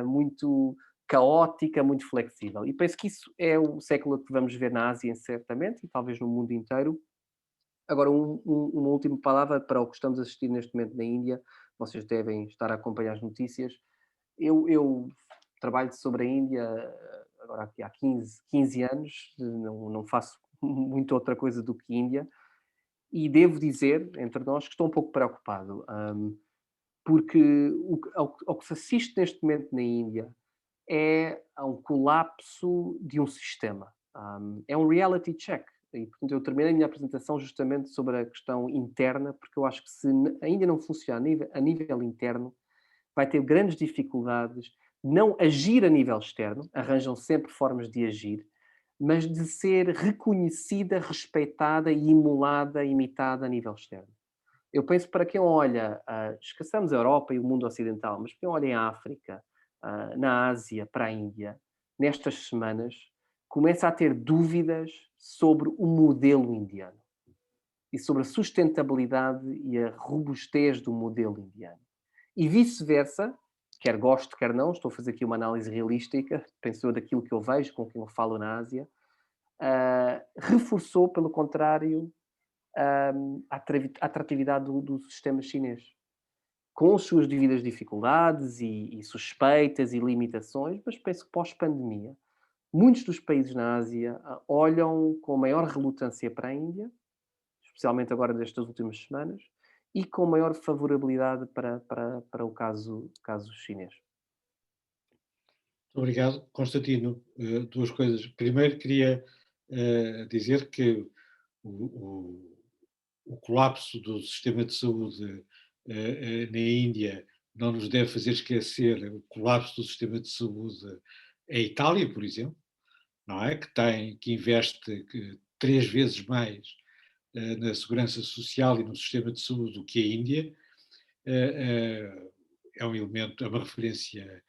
muito caótica, muito flexível. E penso que isso é o século que vamos ver na Ásia, certamente, e talvez no mundo inteiro. Agora, uma última palavra para o que estamos a assistir neste momento na Índia. Vocês devem estar a acompanhar as notícias. Eu trabalho sobre a Índia agora aqui há 15 anos, não faço muito outra coisa do que Índia, e devo dizer, entre nós, que estou um pouco preocupado, porque ao que se assiste neste momento na Índia é a um colapso de um sistema. É um reality check. E, portanto, eu terminei a minha apresentação justamente sobre a questão interna, porque eu acho que se ainda não funciona a nível interno, vai ter grandes dificuldades, não agir a nível externo, arranjam sempre formas de agir, mas de ser reconhecida, respeitada e emulada, imitada a nível externo. Eu penso para quem olha, esqueçamos a Europa e o mundo ocidental, mas quem olha em África, na Ásia, para a Índia, nestas semanas, começa a ter dúvidas sobre o modelo indiano e sobre a sustentabilidade e a robustez do modelo indiano. E vice-versa, quer gosto, quer não, estou a fazer aqui uma análise realística, penso eu daquilo que eu vejo, com quem eu falo na Ásia, reforçou, pelo contrário, a atratividade do sistema chinês. Com as suas devidas dificuldades e suspeitas e limitações, mas penso que pós-pandemia, muitos dos países na Ásia olham com maior relutância para a Índia, especialmente agora nestas últimas semanas, e com maior favorabilidade para o caso chinês. Obrigado. Constantino, duas coisas. Primeiro, queria dizer que o colapso do sistema de saúde na Índia não nos deve fazer esquecer o colapso do sistema de saúde em Itália, por exemplo, não é? Que investe 3 vezes mais na segurança social e no sistema de saúde do que a Índia. É um elemento, é uma referência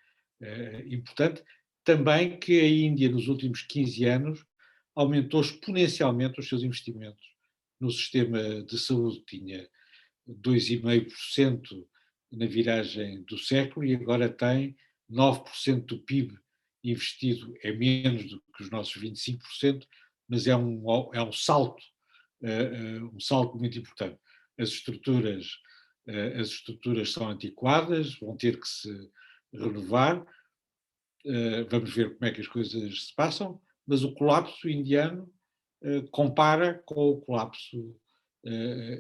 importante. Também que a Índia, nos últimos 15 anos, aumentou exponencialmente os seus investimentos no sistema de saúde. Tinha 2,5% na viragem do século e agora tem 9% do PIB investido. É menos do que os nossos 25%, mas é um salto muito importante. As estruturas são antiquadas, vão ter que se renovar. Vamos ver como é que as coisas se passam, mas o colapso indiano compara com o colapso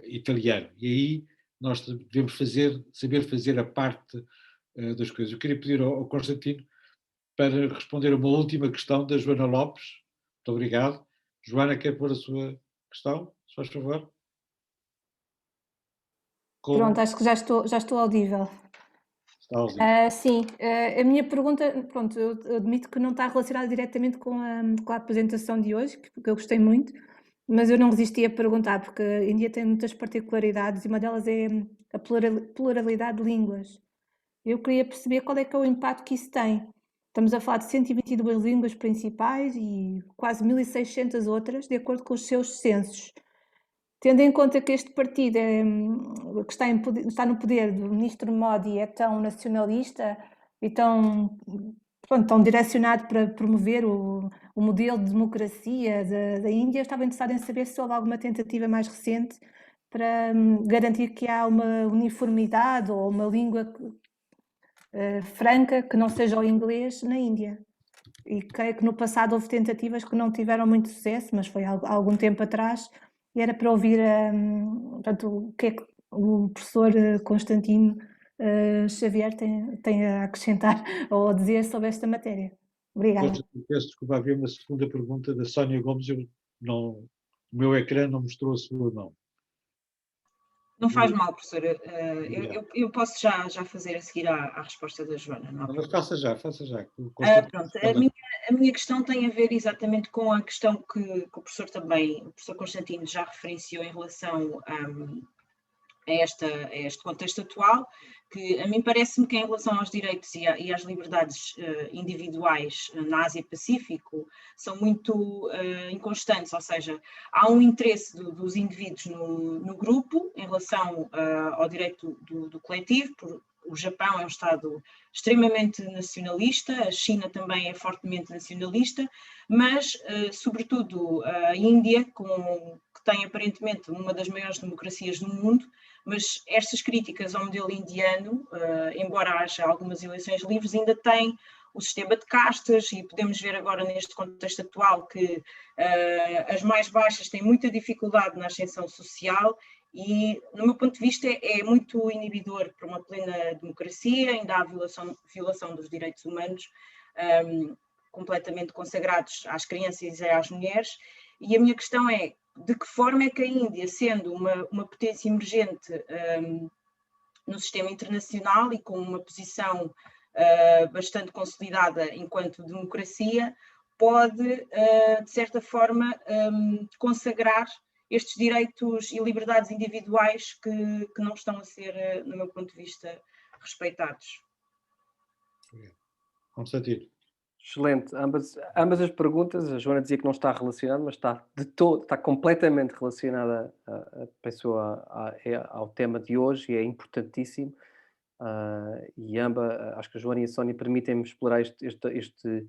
italiano. E aí nós devemos saber fazer a parte das coisas. Eu queria pedir ao Constantino para responder a uma última questão da Joana Lopes. Muito obrigado. Joana, quer pôr a sua questão, se faz favor? Pronto, acho que já estou audível. Está audível. Sim, a minha pergunta, pronto, eu admito que não está relacionada diretamente com a apresentação de hoje, que eu gostei muito, mas eu não resisti a perguntar, porque a Índia tem muitas particularidades e uma delas é a pluralidade de línguas. Eu queria perceber qual é que é o impacto que isso tem. Estamos a falar de 122 línguas principais e quase 1.600 outras, de acordo com os seus censos. Tendo em conta que este partido que está no poder do ministro Modi é tão nacionalista e tão direcionado para promover o modelo de democracia da Índia, eu estava interessada em saber se houve alguma tentativa mais recente para garantir que há uma uniformidade ou uma língua franca que não seja o inglês na Índia. E creio que no passado houve tentativas que não tiveram muito sucesso, mas foi há algum tempo atrás, e era para ouvir portanto, o que é que o professor Constantino Xavier tem a acrescentar ou a dizer sobre esta matéria. Obrigada. Peço desculpa, havia uma segunda pergunta da Sónia Gomes, o meu ecrã não mostrou a sua mão. Não faz mal, professora. Eu posso já fazer a seguir à resposta da Joana. Não, mas faça já. Pronto, a minha questão tem a ver exatamente com a questão que o professor Constantino já referenciou em relação a este contexto atual, que a mim parece-me que em relação aos direitos e às liberdades individuais na Ásia-Pacífico são muito inconstantes, ou seja, há um interesse dos indivíduos no grupo em relação ao direito do coletivo. O Japão é um Estado extremamente nacionalista, a China também é fortemente nacionalista, mas, sobretudo, a Índia, que tem aparentemente uma das maiores democracias do mundo, mas estas críticas ao modelo indiano, embora haja algumas eleições livres, ainda tem o sistema de castas, e podemos ver agora neste contexto atual que as mais baixas têm muita dificuldade na ascensão social e, no meu ponto de vista, é muito inibidor para uma plena democracia. Ainda há violação dos direitos humanos, completamente consagrados às crianças e às mulheres, e a minha questão é, de que forma é que a Índia, sendo uma potência emergente no sistema internacional e com uma posição bastante consolidada enquanto democracia, pode, de certa forma, consagrar estes direitos e liberdades individuais que não estão a ser, no meu ponto de vista, respeitados. Constantino. Excelente. Ambas as perguntas, a Joana dizia que não está relacionada, mas está completamente relacionada, penso, ao tema de hoje, e é importantíssimo. E acho que a Joana e a Sónia permitem-me explorar este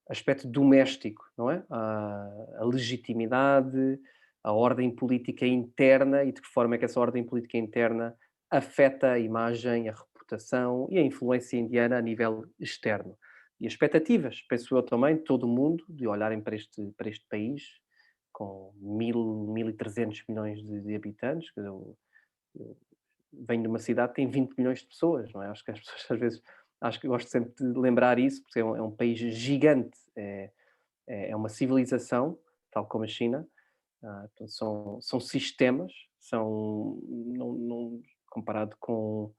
aspecto doméstico, não é? A legitimidade, a ordem política interna e de que forma é que essa ordem política interna afeta a imagem, a reputação e a influência indiana a nível externo. E as expectativas, penso eu também, de todo o mundo, de olharem para este país com 1.300 milhões de habitantes. Eu venho de uma cidade que tem 20 milhões de pessoas, não é? Acho que as pessoas às vezes, acho que gosto sempre de lembrar isso, porque é um país gigante, é uma civilização, tal como a China. Portanto, são sistemas, comparado com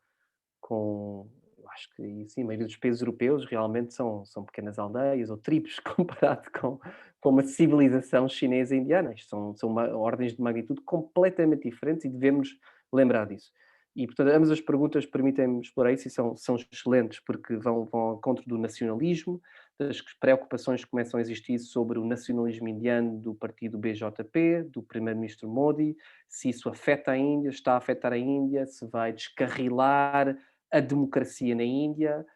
acho que sim, a maioria dos países europeus realmente são pequenas aldeias ou tribos comparado com uma civilização chinesa e indiana. Isto são ordens de magnitude completamente diferentes e devemos lembrar disso. E, portanto, ambas as perguntas permitem-me explorar isso e são excelentes, porque vão ao encontro do nacionalismo, das preocupações que começam a existir sobre o nacionalismo indiano do partido BJP, do primeiro-ministro Modi, se isso afeta a Índia, está a afetar a Índia, se vai descarrilar a democracia na Índia,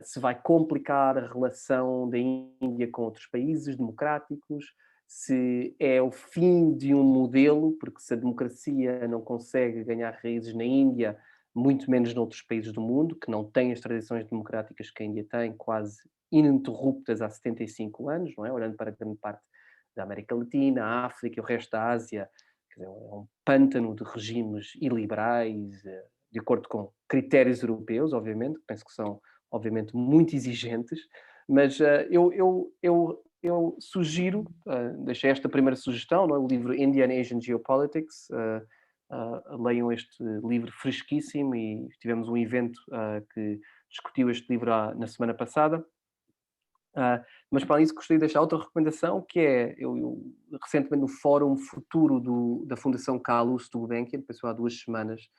se vai complicar a relação da Índia com outros países democráticos, se é o fim de um modelo, porque se a democracia não consegue ganhar raízes na Índia, muito menos noutros países do mundo, que não têm as tradições democráticas que a Índia tem, quase ininterruptas há 75 anos, não é? Olhando para grande parte da América Latina, a África e o resto da Ásia, quer dizer, é um pântano de regimes iliberais, de acordo com critérios europeus, obviamente, que penso que são, obviamente, muito exigentes, mas eu sugiro, deixei esta primeira sugestão, não é? O livro Indian Asian Geopolitics. Leiam este livro fresquíssimo e tivemos um evento que discutiu este livro na semana passada. Mas para isso gostaria de deixar outra recomendação, que é, eu recentemente no Fórum Futuro da Fundação Kalus do Gulbenkian, pensou há 2 semanas,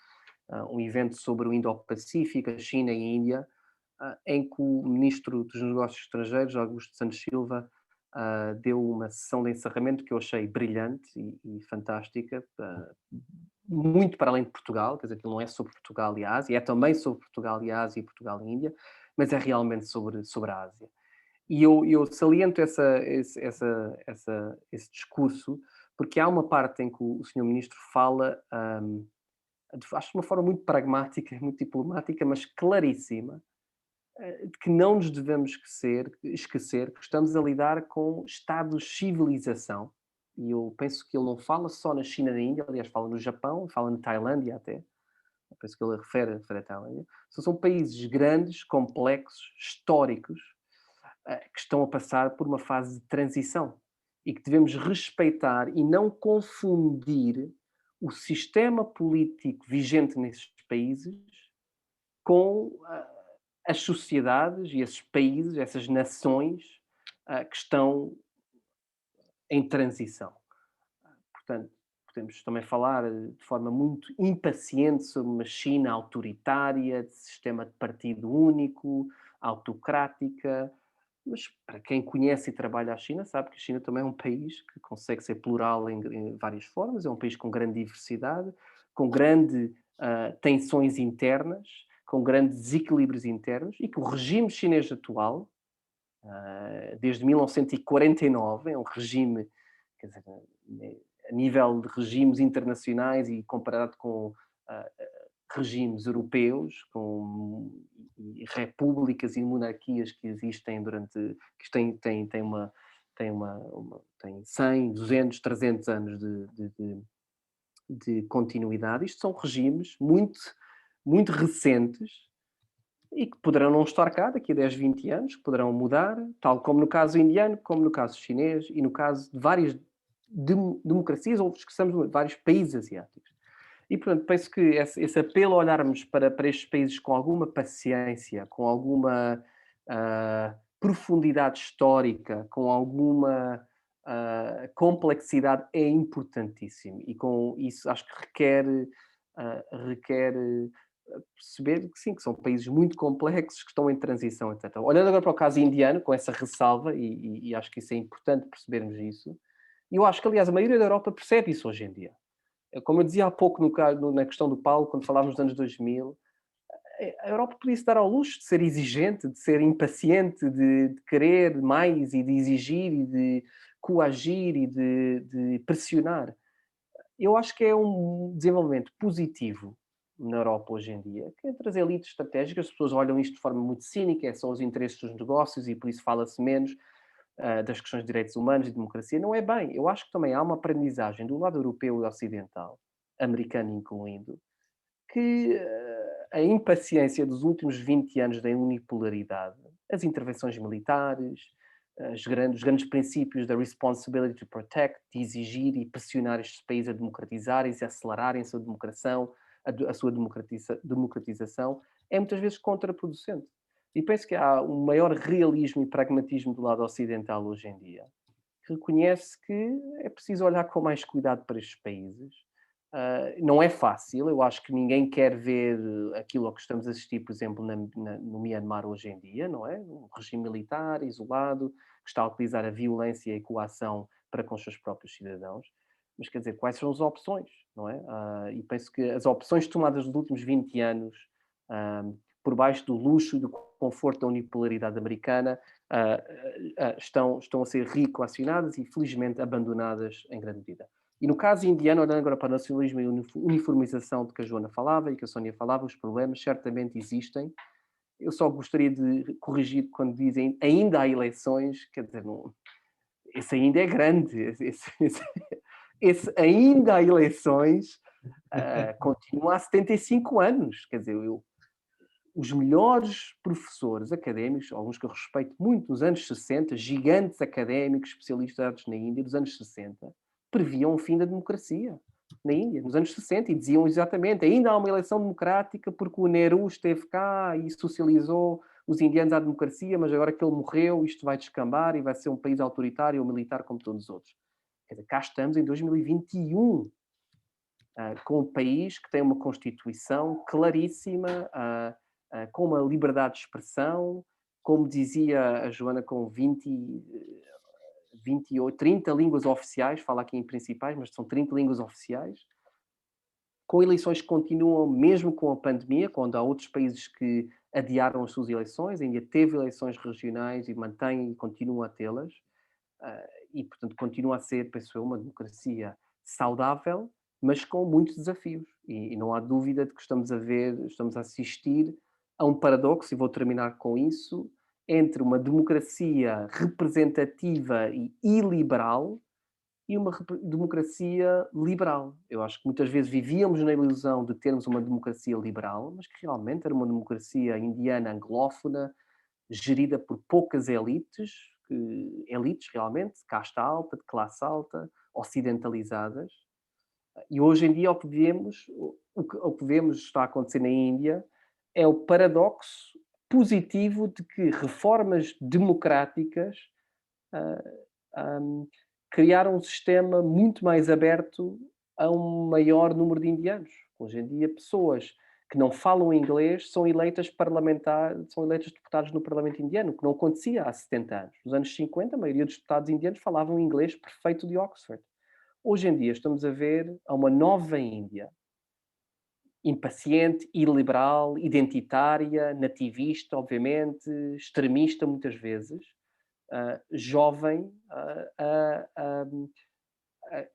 um evento sobre o Indo-Pacífico, a China e a Índia, em que o Ministro dos Negócios Estrangeiros, Augusto Santos Silva, deu uma sessão de encerramento que eu achei brilhante e fantástica, muito para além de Portugal, quer dizer, aquilo não é sobre Portugal e a Ásia, é também sobre Portugal e a Ásia e Portugal e a Índia, mas é realmente sobre a Ásia. E eu saliento esse discurso, porque há uma parte em que o Sr. Ministro fala, acho de uma forma muito pragmática, muito diplomática, mas claríssima, de que não nos devemos esquecer que estamos a lidar com estados de civilização, e eu penso que ele não fala só na China e na Índia, aliás, fala no Japão, fala na Tailândia até, eu penso que ele refere a Tailândia. São países grandes, complexos, históricos, que estão a passar por uma fase de transição e que devemos respeitar e não confundir o sistema político vigente nesses países com as sociedades e esses países, essas nações que estão em transição. Portanto, podemos também falar de forma muito impaciente sobre uma China autoritária, de sistema de partido único, autocrática, mas para quem conhece e trabalha a China, sabe que a China também é um país que consegue ser plural em várias formas, é um país com grande diversidade, com grandes tensões internas, com grandes desequilíbrios internos, e que o regime chinês atual, desde 1949, é um regime, quer dizer, a nível de regimes internacionais e comparado com regimes europeus e repúblicas e monarquias que existem que têm 100, 200, 300 anos de continuidade. Isto são regimes muito, muito recentes e que poderão não estar cá daqui a 10, 20 anos, que poderão mudar, tal como no caso indiano, como no caso chinês e no caso de várias democracias ou esqueçamos de vários países asiáticos. E, portanto, penso que esse apelo a olharmos para estes países com alguma paciência, com alguma profundidade histórica, com alguma complexidade é importantíssimo. E com isso acho que requer perceber que sim, que são países muito complexos que estão em transição, etc. Olhando agora para o caso indiano, com essa ressalva, e acho que isso é importante percebermos isso, e eu acho que, aliás, a maioria da Europa percebe isso hoje em dia. Como eu dizia há pouco na questão do Paulo, quando falávamos dos anos 2000, a Europa podia se dar ao luxo de ser exigente, de ser impaciente, de querer mais e de exigir e de coagir e de pressionar. Eu acho que é um desenvolvimento positivo na Europa hoje em dia, que entre as elites estratégicas, as pessoas olham isto de forma muito cínica, são os interesses dos negócios e por isso fala-se menos das questões de direitos humanos e democracia. Não é bem. Eu acho que também há uma aprendizagem do lado europeu e ocidental, americano incluindo, que a impaciência dos últimos 20 anos da unipolaridade, as intervenções militares, os grandes princípios da responsibility to protect, de exigir e pressionar estes países a democratizarem-se, a acelerarem a sua democratização, é muitas vezes contraproducente. E penso que há um maior realismo e pragmatismo do lado ocidental hoje em dia, que reconhece que é preciso olhar com mais cuidado para estes países. Não é fácil, eu acho que ninguém quer ver aquilo a que estamos a assistir, por exemplo, no Myanmar hoje em dia, não é? Um regime militar, isolado, que está a utilizar a violência e a coação para com os seus próprios cidadãos. Mas, quer dizer, quais são as opções, não é? E penso que as opções tomadas nos últimos 20 anos, por baixo do luxo e do conforto da unipolaridade americana, estão a ser reequacionadas e, felizmente, abandonadas em grande medida. E no caso indiano, olhando agora para o nacionalismo e uniformização de que a Joana falava e que a Sónia falava, os problemas certamente existem. Eu só gostaria de corrigir quando dizem ainda há eleições, quer dizer, não, esse ainda é grande. Esse ainda há eleições continua há 75 anos. Quer dizer, os melhores professores académicos, alguns que eu respeito muito, nos anos 60, gigantes académicos especializados na Índia, dos anos 60, previam o fim da democracia na Índia, nos anos 60, e diziam exatamente, ainda há uma eleição democrática porque o Nehru esteve cá e socializou os indianos à democracia, mas agora que ele morreu, isto vai descambar e vai ser um país autoritário ou militar como todos os outros. Quer dizer, cá estamos em 2021, com um país que tem uma Constituição claríssima, com uma liberdade de expressão, como dizia a Joana, com 28, 30 línguas oficiais, fala aqui em principais, mas são 30 línguas oficiais, com eleições que continuam mesmo com a pandemia, quando há outros países que adiaram as suas eleições, ainda teve eleições regionais e mantém e continua a tê-las, e portanto continua a ser, penso eu, uma democracia saudável, mas com muitos desafios, e não há dúvida de que estamos a assistir a um paradoxo, e vou terminar com isso, entre uma democracia representativa e iliberal e uma democracia liberal. Eu acho que muitas vezes vivíamos na ilusão de termos uma democracia liberal, mas que realmente era uma democracia indiana anglófona, gerida por poucas elites realmente, de casta alta, de classe alta, ocidentalizadas. E hoje em dia o que vemos está a acontecer na Índia é o paradoxo positivo de que reformas democráticas criaram um sistema muito mais aberto a um maior número de indianos. Hoje em dia, pessoas que não falam inglês são eleitas deputados no Parlamento indiano, que não acontecia há 70 anos. Nos anos 50, a maioria dos deputados indianos falavam inglês perfeito de Oxford. Hoje em dia estamos a ver uma nova Índia, impaciente, iliberal, identitária, nativista, obviamente, extremista muitas vezes, jovem,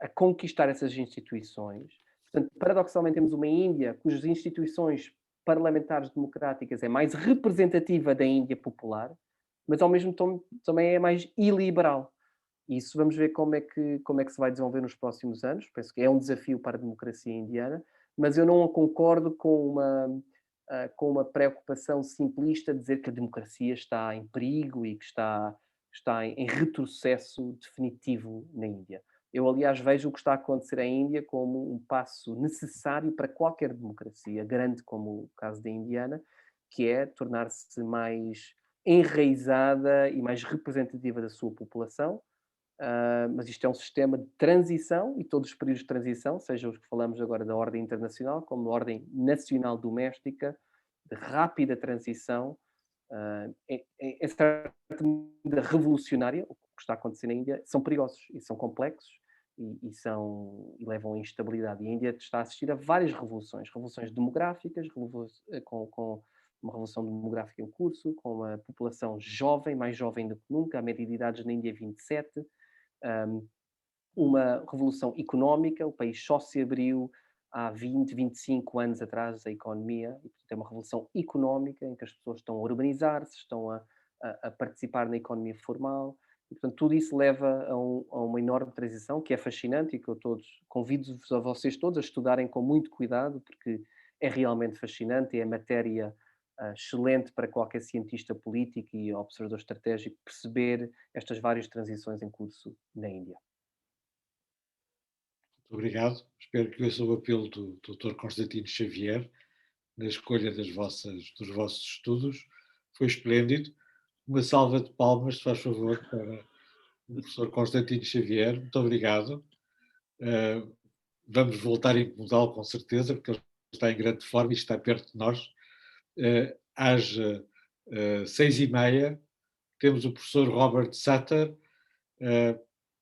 a conquistar essas instituições. Portanto, paradoxalmente temos uma Índia cujas instituições parlamentares democráticas é mais representativa da Índia popular, mas ao mesmo tempo também é mais iliberal. E isso vamos ver como é que se vai desenvolver nos próximos anos. Penso que é um desafio para a democracia indiana, mas eu não concordo com uma preocupação simplista de dizer que a democracia está em perigo e que está em retrocesso definitivo na Índia. Eu, aliás, vejo o que está a acontecer em Índia como um passo necessário para qualquer democracia, grande como o caso da indiana, que é tornar-se mais enraizada e mais representativa da sua população. Mas isto é um sistema de transição e todos os períodos de transição, sejam os que falamos agora da ordem internacional, como a ordem nacional doméstica, de rápida transição, em certa medida revolucionária, o que está a acontecer na Índia, são perigosos e são complexos e levam à instabilidade. E a Índia está a assistir a várias revoluções demográficas, com uma revolução demográfica em curso, com uma população jovem, mais jovem do que nunca, a média de idades na Índia é 27, uma revolução económica, o país só se abriu há 20, 25 anos atrás a economia, e portanto é uma revolução económica em que as pessoas estão a urbanizar-se, estão a participar na economia formal, e portanto tudo isso leva a uma enorme transição que é fascinante e que eu convido-vos a vocês todos a estudarem com muito cuidado, porque é realmente fascinante e é matéria excelente para qualquer cientista político e observador estratégico perceber estas várias transições em curso na Índia. Muito obrigado. Espero que ouça o apelo do Dr. Constantino Xavier na escolha dos vossos estudos. Foi esplêndido. Uma salva de palmas, se faz favor, para o professor Constantino Xavier. Muito obrigado. Vamos voltar a incomodá-lo com certeza, porque ele está em grande forma e está perto de nós. Às 6h30 temos o professor Robert Sutter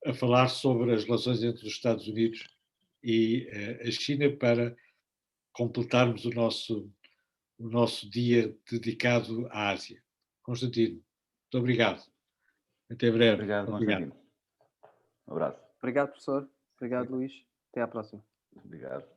a falar sobre as relações entre os Estados Unidos e a China para completarmos o nosso dia dedicado à Ásia. Constantino, muito obrigado. Até breve. Obrigado, Constantino. Um abraço. Obrigado, professor. Obrigado, Luís. Até à próxima. Obrigado.